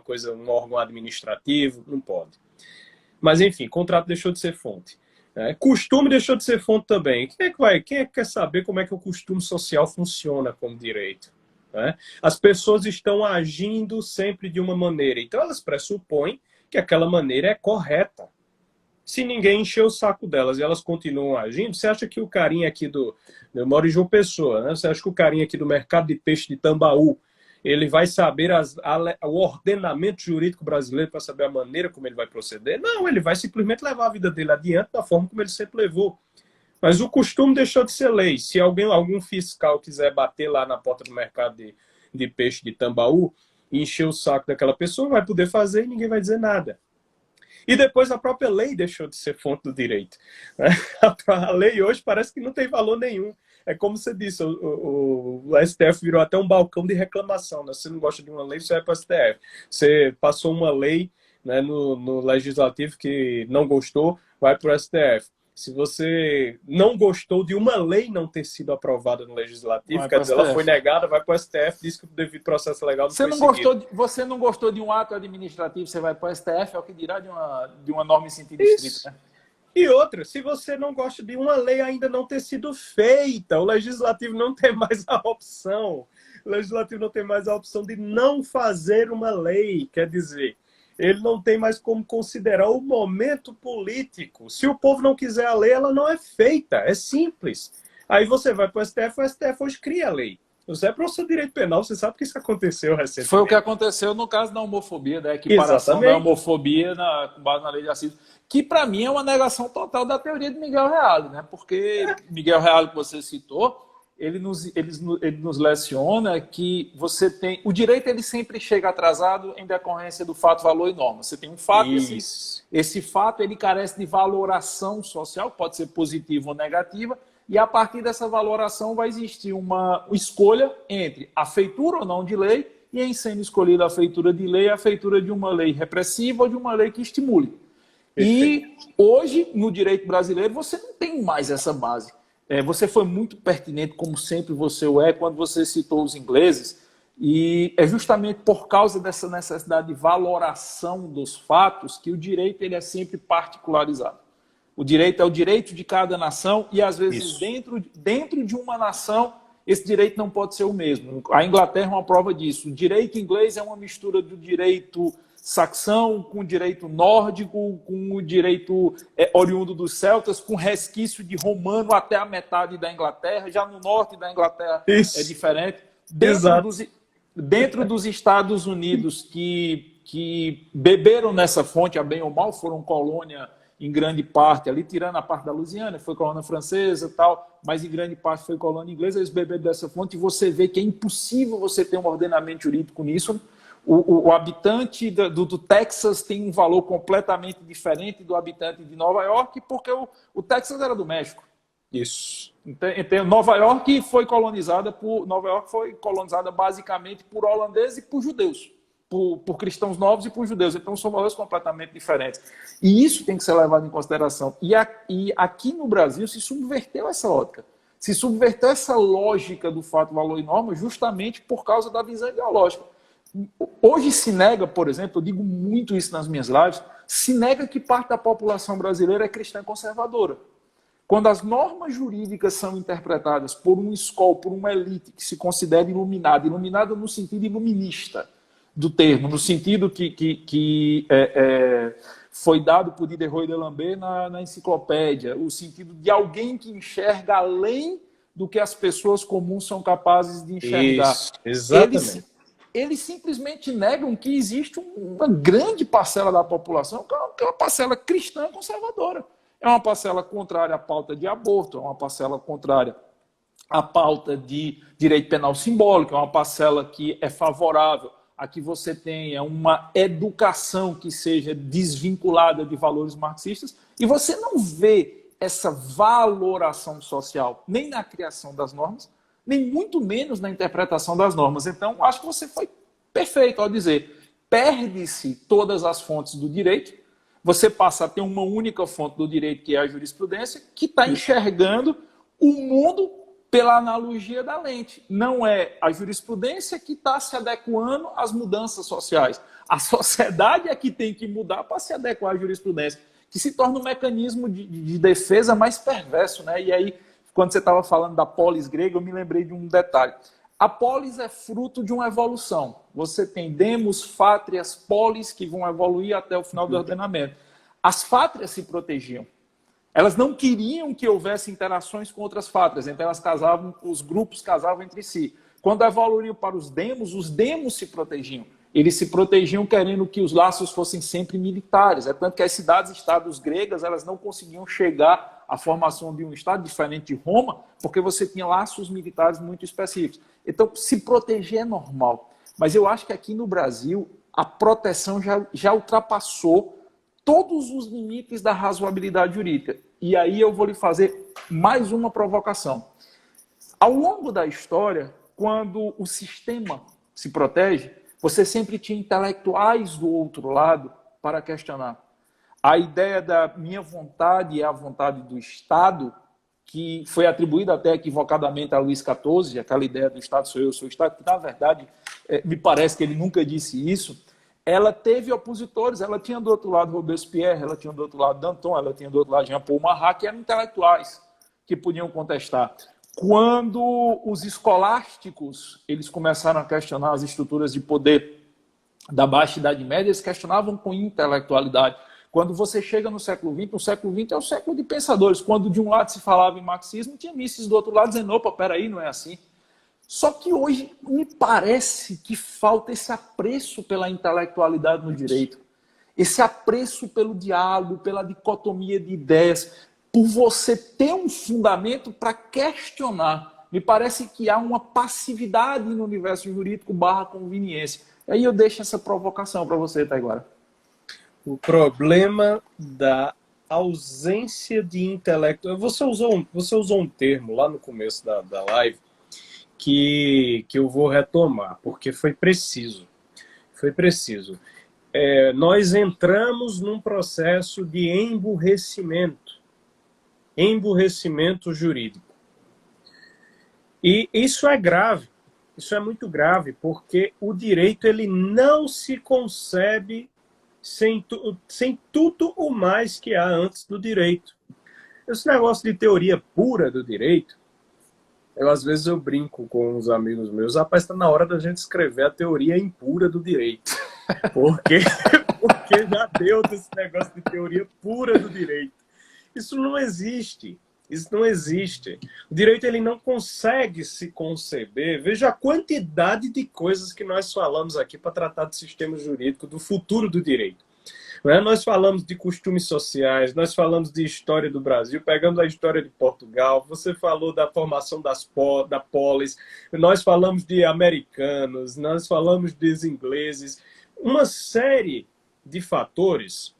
órgão administrativo, não pode. Mas, enfim, contrato deixou de ser fonte. Costume deixou de ser fonte também. Quem é que quer saber como é que o costume social funciona como direito? As pessoas estão agindo sempre de uma maneira. Então, elas pressupõem que aquela maneira é correta. Se ninguém encher o saco delas e elas continuam agindo, você acha que o carinha aqui eu moro em João Pessoa, né? Você acha que o carinha aqui do mercado de peixe de Tambaú, ele vai saber o ordenamento jurídico brasileiro para saber a maneira como ele vai proceder? Não, ele vai simplesmente levar a vida dele adiante da forma como ele sempre levou. Mas o costume deixou de ser lei. Se algum fiscal quiser bater lá na porta do mercado de peixe de Tambaú e encher o saco daquela pessoa, vai poder fazer e ninguém vai dizer nada. E depois a própria lei deixou de ser fonte do direito. A lei hoje parece que não tem valor nenhum. É como você disse, o STF virou até um balcão de reclamação. Né? Se você não gosta de uma lei, você vai para o STF. Você passou uma lei, né, no legislativo que não gostou, vai para o STF. Se você não gostou de uma lei não ter sido aprovada no legislativo, quer dizer, ela foi negada, vai para o STF, diz que o devido processo legal não foi seguido. Você não gostou de um ato administrativo, você vai para o STF, é o que dirá de uma norma em sentido estrito. Né? E outra, se você não gosta de uma lei ainda não ter sido feita, o legislativo não tem mais a opção. O legislativo não tem mais a opção de não fazer uma lei, quer dizer, ele não tem mais como considerar o momento político. Se o povo não quiser a lei, ela não é feita. É simples. Aí você vai para o STF hoje cria a lei. Você é professor de direito penal, você sabe que isso aconteceu recentemente. Foi o que aconteceu no caso da homofobia, da equiparação da homofobia com base na lei de Assis, que para mim é uma negação total da teoria de Miguel Reale, né? Porque Miguel Reale, que você citou, ele nos leciona que você tem... O direito ele sempre chega atrasado em decorrência do fato, valor e norma. Você tem um fato, esse fato ele carece de valoração social, pode ser positiva ou negativa, e a partir dessa valoração vai existir uma escolha entre a feitura ou não de lei, e em sendo escolhida a feitura de lei, a feitura de uma lei repressiva ou de uma lei que estimule. Perfeito. E hoje, no direito brasileiro, você não tem mais essa base. Você foi muito pertinente, como sempre você o é, quando você citou os ingleses, e é justamente por causa dessa necessidade de valoração dos fatos que o direito ele é sempre particularizado. O direito é o direito de cada nação e, às vezes, dentro de uma nação, esse direito não pode ser o mesmo. A Inglaterra é uma prova disso. O direito inglês é uma mistura do direito saxão com o direito nórdico, com o direito oriundo dos celtas, com resquício de romano até a metade da Inglaterra. Já no norte da Inglaterra é diferente. Dentro dos Estados Unidos, que beberam nessa fonte, a bem ou mal, foram colônia em grande parte, ali tirando a parte da Louisiana, foi colônia francesa e tal, mas em grande parte foi colônia inglesa, eles beberam dessa fonte, e você vê que é impossível você ter um ordenamento jurídico nisso. O habitante do Texas tem um valor completamente diferente do habitante de Nova York, porque o Texas era do México. Isso. Nova York foi colonizada basicamente por holandeses e por judeus, por cristãos novos e por judeus. Então são valores completamente diferentes. E isso tem que ser levado em consideração. E aqui no Brasil se subverteu essa ótica. Se subverteu essa lógica do fato, valor e norma justamente por causa da visão ideológica. Hoje se nega, por exemplo, eu digo muito isso nas minhas lives, se nega que parte da população brasileira é cristã conservadora. Quando as normas jurídicas são interpretadas por uma escola, por uma elite que se considera iluminada no sentido iluminista do termo, no sentido que foi dado por Diderot e D'Alembert na enciclopédia, o sentido de alguém que enxerga além do que as pessoas comuns são capazes de enxergar. Isso, exatamente. Eles simplesmente negam que existe uma grande parcela da população que é uma parcela cristã conservadora. É uma parcela contrária à pauta de aborto, é uma parcela contrária à pauta de direito penal simbólico, é uma parcela que é favorável a que você tenha uma educação que seja desvinculada de valores marxistas, e você não vê essa valoração social nem na criação das normas, nem muito menos na interpretação das normas. Então, acho que você foi perfeito ao dizer, perde-se todas as fontes do direito, você passa a ter uma única fonte do direito, que é a jurisprudência, que está enxergando o mundo pela analogia da lente. Não é a jurisprudência que está se adequando às mudanças sociais. A sociedade é que tem que mudar para se adequar à jurisprudência, que se torna um mecanismo de defesa mais perverso, né? E aí, quando você estava falando da polis grega, eu me lembrei de um detalhe. A polis é fruto de uma evolução. Você tem demos, fátrias, polis, que vão evoluir até o final do ordenamento. As fátrias se protegiam. Elas não queriam que houvesse interações com outras fátrias, então elas casavam, os grupos casavam entre si. Quando evoluíram para os demos se protegiam. Eles se protegiam querendo que os laços fossem sempre militares. É tanto que as cidades-estados gregas elas não conseguiam chegar à formação de um estado diferente de Roma, porque você tinha laços militares muito específicos. Então, se proteger é normal. Mas eu acho que aqui no Brasil, a proteção já ultrapassou todos os limites da razoabilidade jurídica. E aí eu vou lhe fazer mais uma provocação. Ao longo da história, quando o sistema se protege, você sempre tinha intelectuais do outro lado para questionar. A ideia da minha vontade é a vontade do Estado, que foi atribuída até equivocadamente a Luís XIV, aquela ideia do Estado sou eu, sou o Estado, que na verdade me parece que ele nunca disse isso. Ela teve opositores, ela tinha do outro lado Robespierre, ela tinha do outro lado Danton, ela tinha do outro lado Jean-Paul Marat, que eram intelectuais que podiam contestar. Quando os escolásticos eles começaram a questionar as estruturas de poder da Baixa Idade Média, eles questionavam com intelectualidade. Quando você chega no século XX, o século XX é o século de pensadores. Quando de um lado se falava em marxismo, tinha mísseis do outro lado dizendo, opa, peraí, não é assim. Só que hoje me parece que falta esse apreço pela intelectualidade no direito, esse apreço pelo diálogo, pela dicotomia de ideias, por você ter um fundamento para questionar. Me parece que há uma passividade no universo jurídico / conveniência. Aí eu deixo essa provocação para você, Taiguara. O problema da ausência de intelecto... Você usou um termo lá no começo da live, que eu vou retomar, porque foi preciso. Foi preciso. Nós entramos num processo de emburrecimento jurídico. E isso é grave, isso é muito grave, porque o direito ele não se concebe sem tudo o mais que há antes do direito. Esse negócio de teoria pura do direito, às vezes eu brinco com uns amigos meus, rapaz, está na hora da gente escrever a teoria impura do direito. Porque já deu desse negócio de teoria pura do direito. Isso não existe. Isso não existe. O direito ele não consegue se conceber. Veja a quantidade de coisas que nós falamos aqui para tratar do sistema jurídico, do futuro do direito. Nós falamos de costumes sociais, nós falamos de história do Brasil, pegamos a história de Portugal, você falou da formação da polis, nós falamos de americanos, nós falamos dos ingleses, uma série de fatores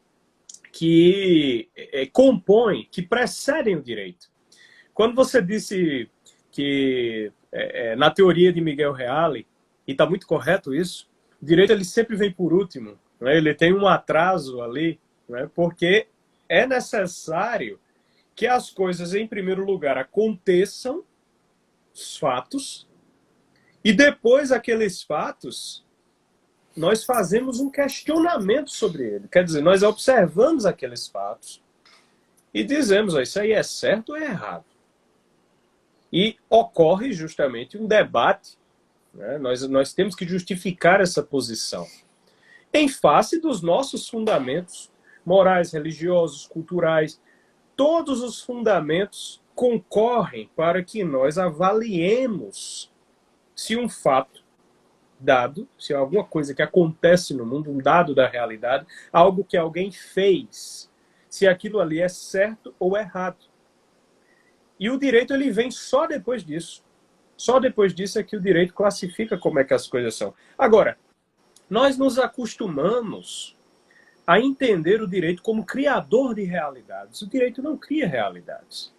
que compõem, que precedem o direito. Quando você disse que na teoria de Miguel Reale, e está muito correto isso, o direito ele sempre vem por último, né? Ele tem um atraso ali, né? Porque é necessário que as coisas, em primeiro lugar, aconteçam, os fatos, e depois aqueles fatos, nós fazemos um questionamento sobre ele. Quer dizer, nós observamos aqueles fatos e dizemos, isso aí é certo ou é errado? E ocorre justamente um debate, né? Nós temos que justificar essa posição em face dos nossos fundamentos morais, religiosos, culturais. Todos os fundamentos concorrem para que nós avaliemos se um fato dado, se alguma coisa que acontece no mundo, um dado da realidade, algo que alguém fez, se aquilo ali é certo ou errado. E o direito ele vem só depois disso. Só depois disso é que o direito classifica como é que as coisas são. Agora, nós nos acostumamos a entender o direito como criador de realidades. O direito não cria realidades.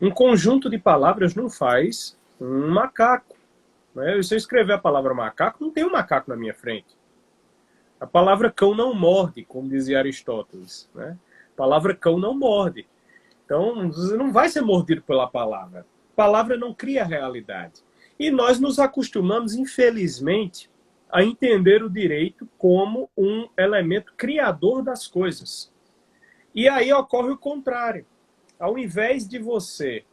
Um conjunto de palavras não faz um macaco. Se eu escrever a palavra macaco, não tem um macaco na minha frente. A palavra cão não morde, como dizia Aristóteles. A palavra cão não morde. Então, você não vai ser mordido pela palavra. A palavra não cria realidade. E nós nos acostumamos, infelizmente, a entender o direito como um elemento criador das coisas. E aí ocorre o contrário. Ao invés de você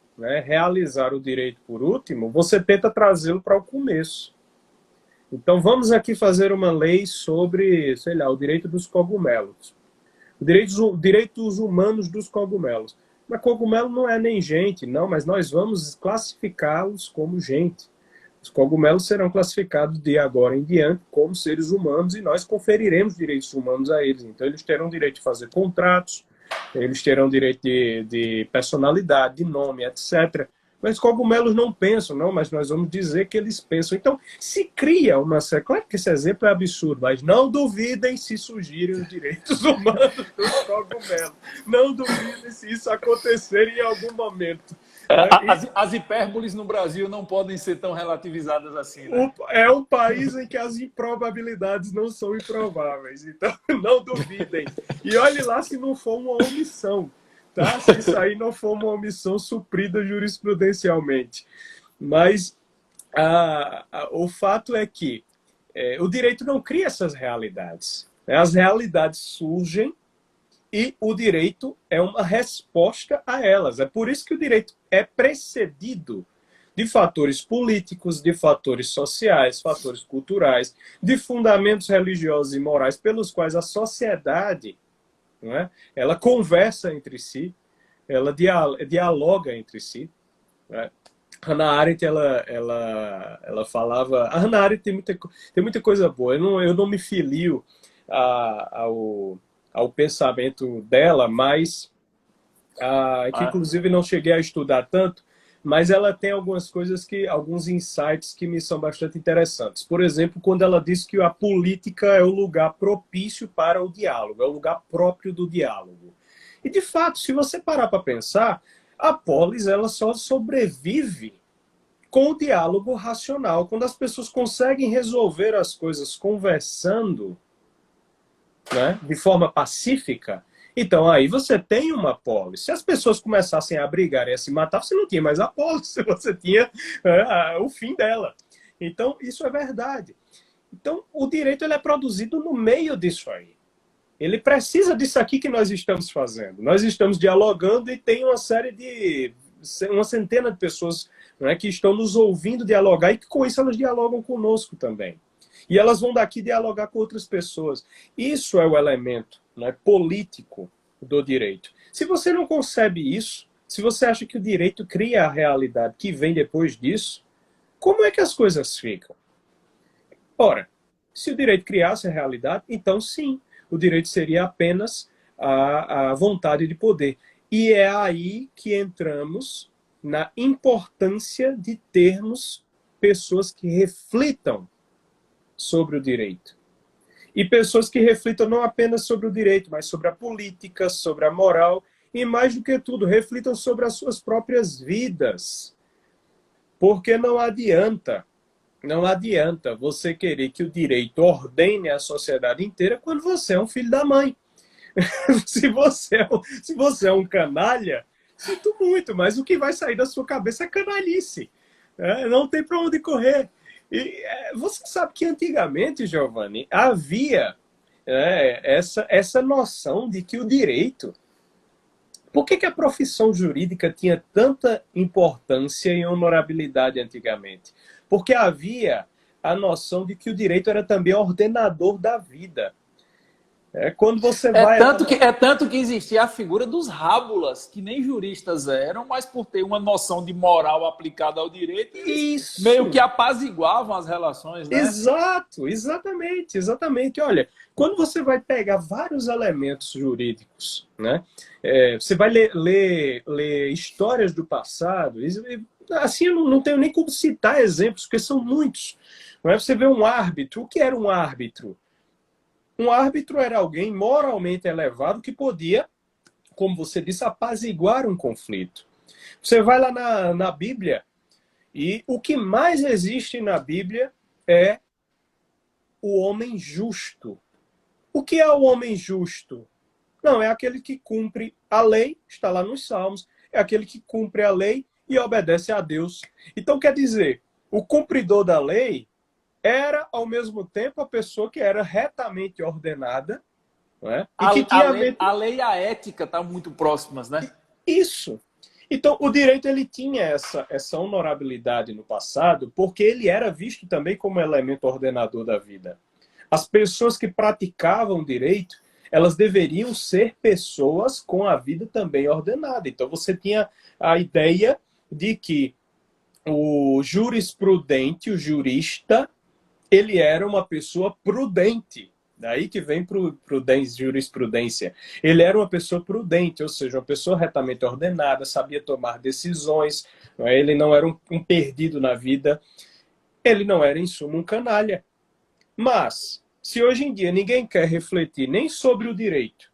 realizar o direito por último, você tenta trazê-lo para o começo. Então vamos aqui fazer uma lei sobre, sei lá, o direito dos cogumelos. Direitos humanos dos cogumelos. Mas cogumelo não é nem gente, não, mas nós vamos classificá-los como gente. Os cogumelos serão classificados de agora em diante como seres humanos e nós conferiremos direitos humanos a eles. Então eles terão direito de fazer contratos, eles terão direito de personalidade, de nome, etc. Mas cogumelos não pensam, não, mas nós vamos dizer que eles pensam. Então, se cria uma... Claro que esse exemplo é absurdo, mas não duvidem se surgirem os direitos humanos dos cogumelos. Não duvidem se isso acontecer em algum momento. As hipérboles no Brasil não podem ser tão relativizadas assim, né? É um país em que as improbabilidades não são improváveis. Então, não duvidem. E olhe lá se não for uma omissão. Tá? Se isso aí não for uma omissão suprida jurisprudencialmente. Mas o fato é que o direito não cria essas realidades. As realidades surgem e o direito é uma resposta a elas. É por isso que o direito é precedido de fatores políticos, de fatores sociais, fatores culturais, de fundamentos religiosos e morais pelos quais a sociedade, ela conversa entre si, ela dialoga entre si. Hannah Arendt, ela falava... A Hannah Arendt tem muita coisa boa. Eu não me filio ao pensamento dela, mas que inclusive não cheguei a estudar tanto, mas ela tem alguns insights que me são bastante interessantes. Por exemplo, quando ela diz que a política é o lugar propício para o diálogo, é o lugar próprio do diálogo. E, de fato, se você parar para pensar, a polis ela só sobrevive com o diálogo racional. Quando as pessoas conseguem resolver as coisas conversando, de forma pacífica, então aí você tem uma polis. Se as pessoas começassem a brigar e a se matar, você não tinha mais a polis, você tinha o fim dela. Então, isso é verdade. Então, o direito ele é produzido no meio disso aí. Ele precisa disso aqui que nós estamos fazendo. Nós estamos dialogando e tem uma centena de pessoas que estão nos ouvindo dialogar e que com isso elas dialogam conosco também. E elas vão daqui dialogar com outras pessoas. Isso é o elemento político do direito. Se você não concebe isso, se você acha que o direito cria a realidade que vem depois disso, como é que as coisas ficam? Ora, se o direito criasse a realidade, então sim, o direito seria apenas a vontade de poder. E é aí que entramos na importância de termos pessoas que reflitam sobre o direito. E pessoas que reflitam não apenas sobre o direito, mas sobre a política, sobre a moral e mais do que tudo, reflitam sobre as suas próprias vidas. Porque não adianta você querer que o direito ordene a sociedade inteira quando você é um filho da mãe. Se você é um canalha, sinto muito, mas o que vai sair da sua cabeça é canalice. Não tem para onde correr. E você sabe que antigamente, Giovanni, havia essa noção de que o direito... Por que a profissão jurídica tinha tanta importância e honorabilidade antigamente? Porque havia a noção de que o direito era também ordenador da vida. Quando você vai... É tanto que existia a figura dos rábulas, que nem juristas eram, mas por ter uma noção de moral aplicada ao direito, eles meio que apaziguavam as relações, né? Exato, exatamente. Olha, quando você vai pegar vários elementos jurídicos, né? Você vai ler histórias do passado, assim, eu não tenho nem como citar exemplos, porque são muitos. Não é? Você vê um árbitro, o que era um árbitro? Um árbitro era alguém moralmente elevado que podia, como você disse, apaziguar um conflito. Você vai lá na Bíblia e o que mais existe na Bíblia é o homem justo. O que é o homem justo? Não, é aquele que cumpre a lei, está lá nos Salmos, é aquele que cumpre a lei e obedece a Deus. Então, quer dizer, o cumpridor da lei era, ao mesmo tempo, a pessoa que era retamente ordenada, não é? E que tinha a lei e a ética estão muito próximas, né? Isso. Então, o direito ele tinha essa honorabilidade no passado, porque ele era visto também como elemento ordenador da vida. As pessoas que praticavam direito, elas deveriam ser pessoas com a vida também ordenada. Então, você tinha a ideia de que o jurisprudente, o jurista, ele era uma pessoa prudente. Daí que vem jurisprudência. Ele era uma pessoa prudente, ou seja, uma pessoa retamente ordenada, sabia tomar decisões, ele não era um perdido na vida, ele não era, em suma, um canalha. Mas, se hoje em dia ninguém quer refletir nem sobre o direito,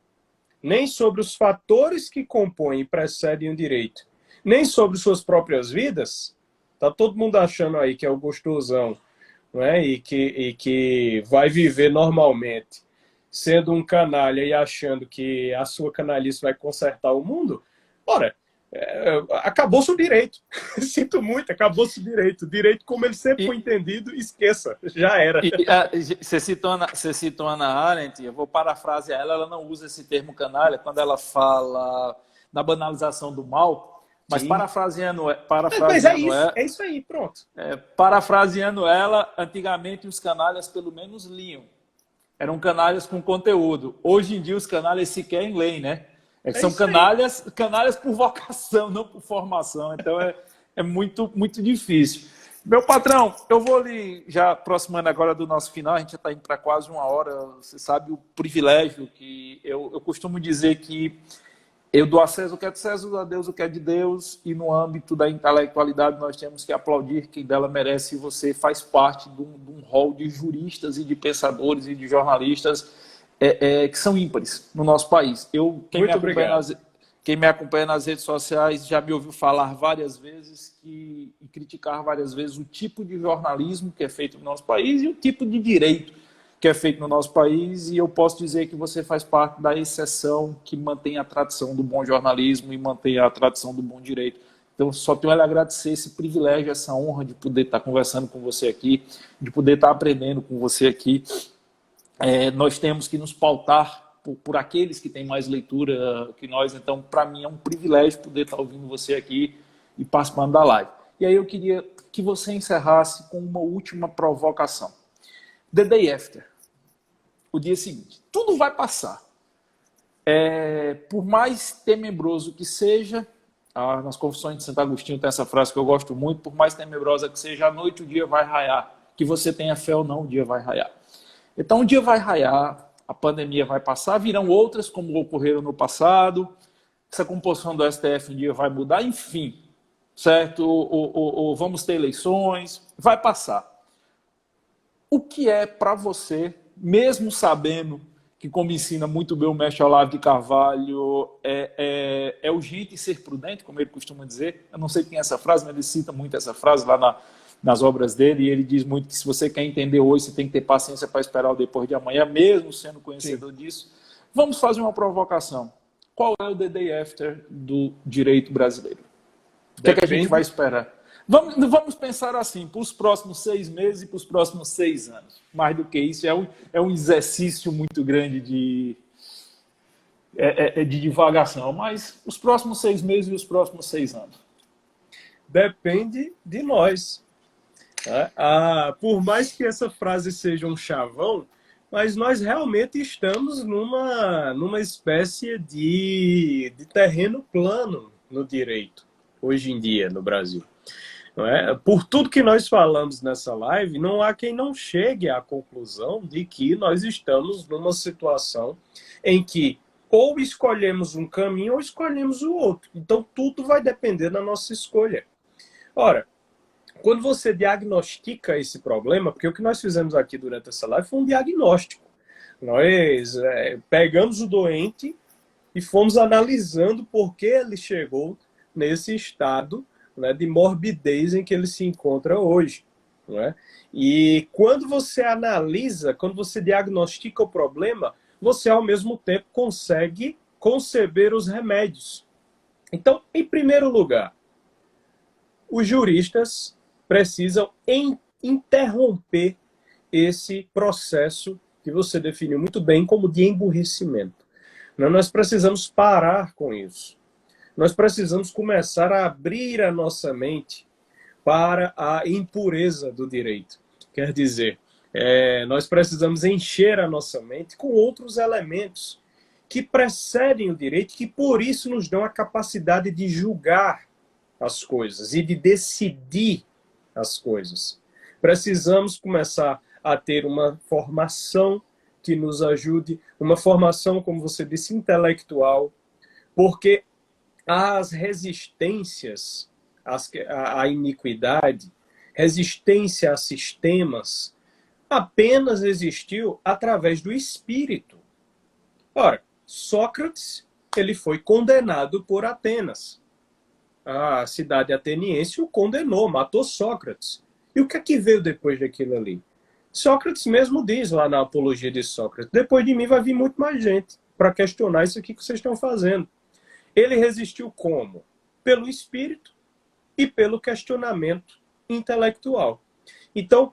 nem sobre os fatores que compõem e precedem o direito, nem sobre suas próprias vidas, tá todo mundo achando aí que é o gostosão, não é? E que vai viver normalmente, sendo um canalha e achando que a sua canalice vai consertar o mundo, ora, acabou-se o direito. Sinto muito, acabou-se o direito. Direito, como ele sempre foi entendido, esqueça, já era. Você citou Hannah Arendt, eu vou parafrasear ela não usa esse termo canalha quando ela fala na banalização do mal. Mas parafraseando Mas é isso aí, pronto. Parafraseando ela, antigamente os canalhas pelo menos liam. Eram canalhas com conteúdo. Hoje em dia os canalhas sequer leem, né? São canalhas por vocação, não por formação. Então é muito, muito difícil. Meu patrão, eu vou lhe, já aproximando agora do nosso final, a gente já está indo para quase 1 hora. Você sabe o privilégio que eu costumo dizer que eu dou a César o que é de César, a Deus o que é de Deus, e no âmbito da intelectualidade nós temos que aplaudir quem dela merece, e você faz parte de um rol de juristas e de pensadores e de jornalistas que são ímpares no nosso país. Quem me acompanha nas redes sociais já me ouviu falar várias vezes e criticar várias vezes o tipo de jornalismo que é feito no nosso país e o tipo de direito que é feito no nosso país, e eu posso dizer que você faz parte da exceção que mantém a tradição do bom jornalismo e mantém a tradição do bom direito. Então, só tenho a lhe agradecer esse privilégio, essa honra de poder estar conversando com você aqui, de poder estar aprendendo com você aqui. Nós temos que nos pautar por aqueles que têm mais leitura que nós, então, para mim, é um privilégio poder estar ouvindo você aqui e participando da live. E aí eu queria que você encerrasse com uma última provocação. The day after. O dia seguinte. Tudo vai passar. Por mais tenebroso que seja, nas Confissões de Santo Agostinho tem essa frase que eu gosto muito, por mais tenebrosa que seja a noite, o dia vai raiar. Que você tenha fé ou não, o dia vai raiar. Então o dia vai raiar, a pandemia vai passar, virão outras como ocorreram no passado, essa composição do STF um dia vai mudar, enfim, certo? Ou vamos ter eleições, vai passar. O que é para você, mesmo sabendo que, como ensina muito bem o mestre Olavo de Carvalho, é urgente ser prudente, como ele costuma dizer. Eu não sei quem é essa frase, mas ele cita muito essa frase lá nas obras dele, e ele diz muito que se você quer entender hoje, você tem que ter paciência para esperar o depois de amanhã, mesmo sendo conhecedor disso. Vamos fazer uma provocação. Qual é o the day after do direito brasileiro? O que é que a gente vai esperar? Vamos pensar assim, para os próximos 6 meses e para os próximos 6 anos. Mais do que isso, é um exercício muito grande de divagação, mas os próximos 6 meses e os próximos 6 anos. Depende de nós. Por mais que essa frase seja um chavão, mas nós realmente estamos numa espécie de terreno plano no direito, hoje em dia, no Brasil. Não é? Por tudo que nós falamos nessa live, não há quem não chegue à conclusão de que nós estamos numa situação em que ou escolhemos um caminho ou escolhemos o outro. Então, tudo vai depender da nossa escolha. Ora, quando você diagnostica esse problema, porque o que nós fizemos aqui durante essa live foi um diagnóstico. Nós pegamos o doente e fomos analisando por que ele chegou nesse estado, né, de morbidez em que ele se encontra hoje. Não é? E quando você analisa, quando você diagnostica o problema, você ao mesmo tempo consegue conceber os remédios. Então, em primeiro lugar, os juristas precisam interromper esse processo que você definiu muito bem como de emburrecimento. Nós precisamos parar com isso. Nós precisamos começar a abrir a nossa mente para a impureza do direito. Quer dizer, nós precisamos encher a nossa mente com outros elementos que precedem o direito, que por isso nos dão a capacidade de julgar as coisas e de decidir as coisas. Precisamos começar a ter uma formação que nos ajude, uma formação, como você disse, intelectual, porque as resistências à iniquidade, resistência a sistemas, apenas existiu através do espírito. Ora, Sócrates, ele foi condenado por Atenas. A cidade ateniense o condenou, matou Sócrates. E o que é que veio depois daquilo ali? Sócrates mesmo diz lá na Apologia de Sócrates, depois de mim vai vir muito mais gente para questionar isso aqui que vocês estão fazendo. Ele resistiu como? Pelo espírito e pelo questionamento intelectual. Então,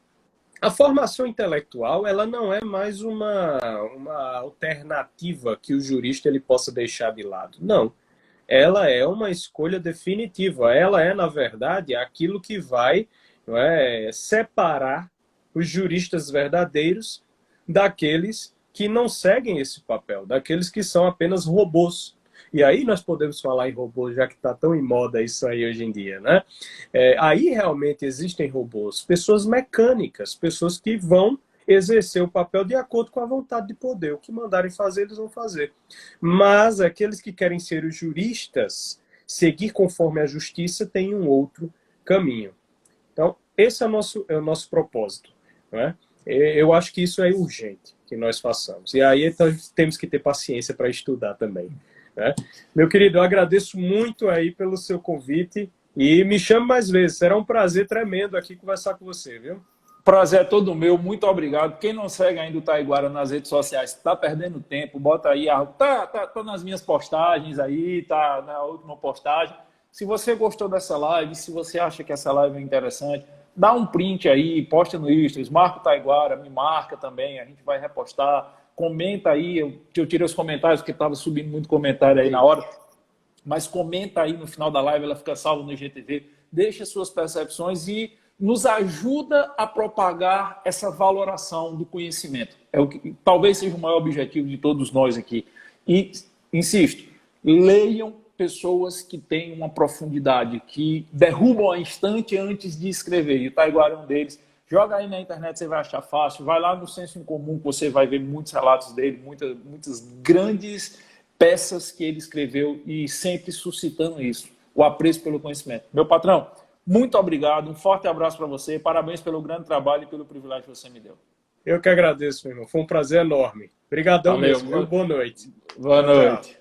a formação intelectual, ela não é mais uma alternativa que o jurista ele possa deixar de lado. Não. Ela é uma escolha definitiva. Ela é, na verdade, aquilo que vai separar os juristas verdadeiros daqueles que não seguem esse papel, daqueles que são apenas robôs. E aí nós podemos falar em robôs, já que está tão em moda isso aí hoje em dia, né? Aí realmente existem robôs, pessoas mecânicas, pessoas que vão exercer o papel de acordo com a vontade de poder. O que mandarem fazer, eles vão fazer. Mas aqueles que querem ser os juristas, seguir conforme a justiça, têm um outro caminho. Então, esse é o nosso propósito. Não é? Eu acho que isso é urgente que nós façamos. E aí então, temos que ter paciência para estudar também. Né? Meu querido, eu agradeço muito aí pelo seu convite e me chame mais vezes. Será um prazer tremendo aqui conversar com você, viu? Prazer é todo meu, muito obrigado. Quem não segue ainda o Taiguara nas redes sociais, está perdendo tempo, bota aí, tá nas minhas postagens aí, tá na última postagem. Se você gostou dessa live, se você acha que essa live é interessante, dá um print aí, posta no Instagram, marca o Taiguara, me marca também, a gente vai repostar. Comenta aí, eu tirei os comentários, porque estava subindo muito comentário aí na hora, mas comenta aí no final da live, ela fica salva no IGTV, deixa suas percepções e nos ajuda a propagar essa valoração do conhecimento. É o que talvez seja o maior objetivo de todos nós aqui. E, insisto, leiam pessoas que têm uma profundidade, que derrubam a instante antes de escrever. E o Taiguara é um deles. Joga aí na internet, você vai achar fácil. Vai lá no Senso em Comum, que você vai ver muitos relatos dele, muitas grandes peças que ele escreveu e sempre suscitando isso, o apreço pelo conhecimento. Meu patrão, muito obrigado, um forte abraço para você, parabéns pelo grande trabalho e pelo privilégio que você me deu. Eu que agradeço, meu irmão. Foi um prazer enorme. Obrigadão Valeu. mesmo, viu? Boa noite. Boa Tchau, tchau. noite.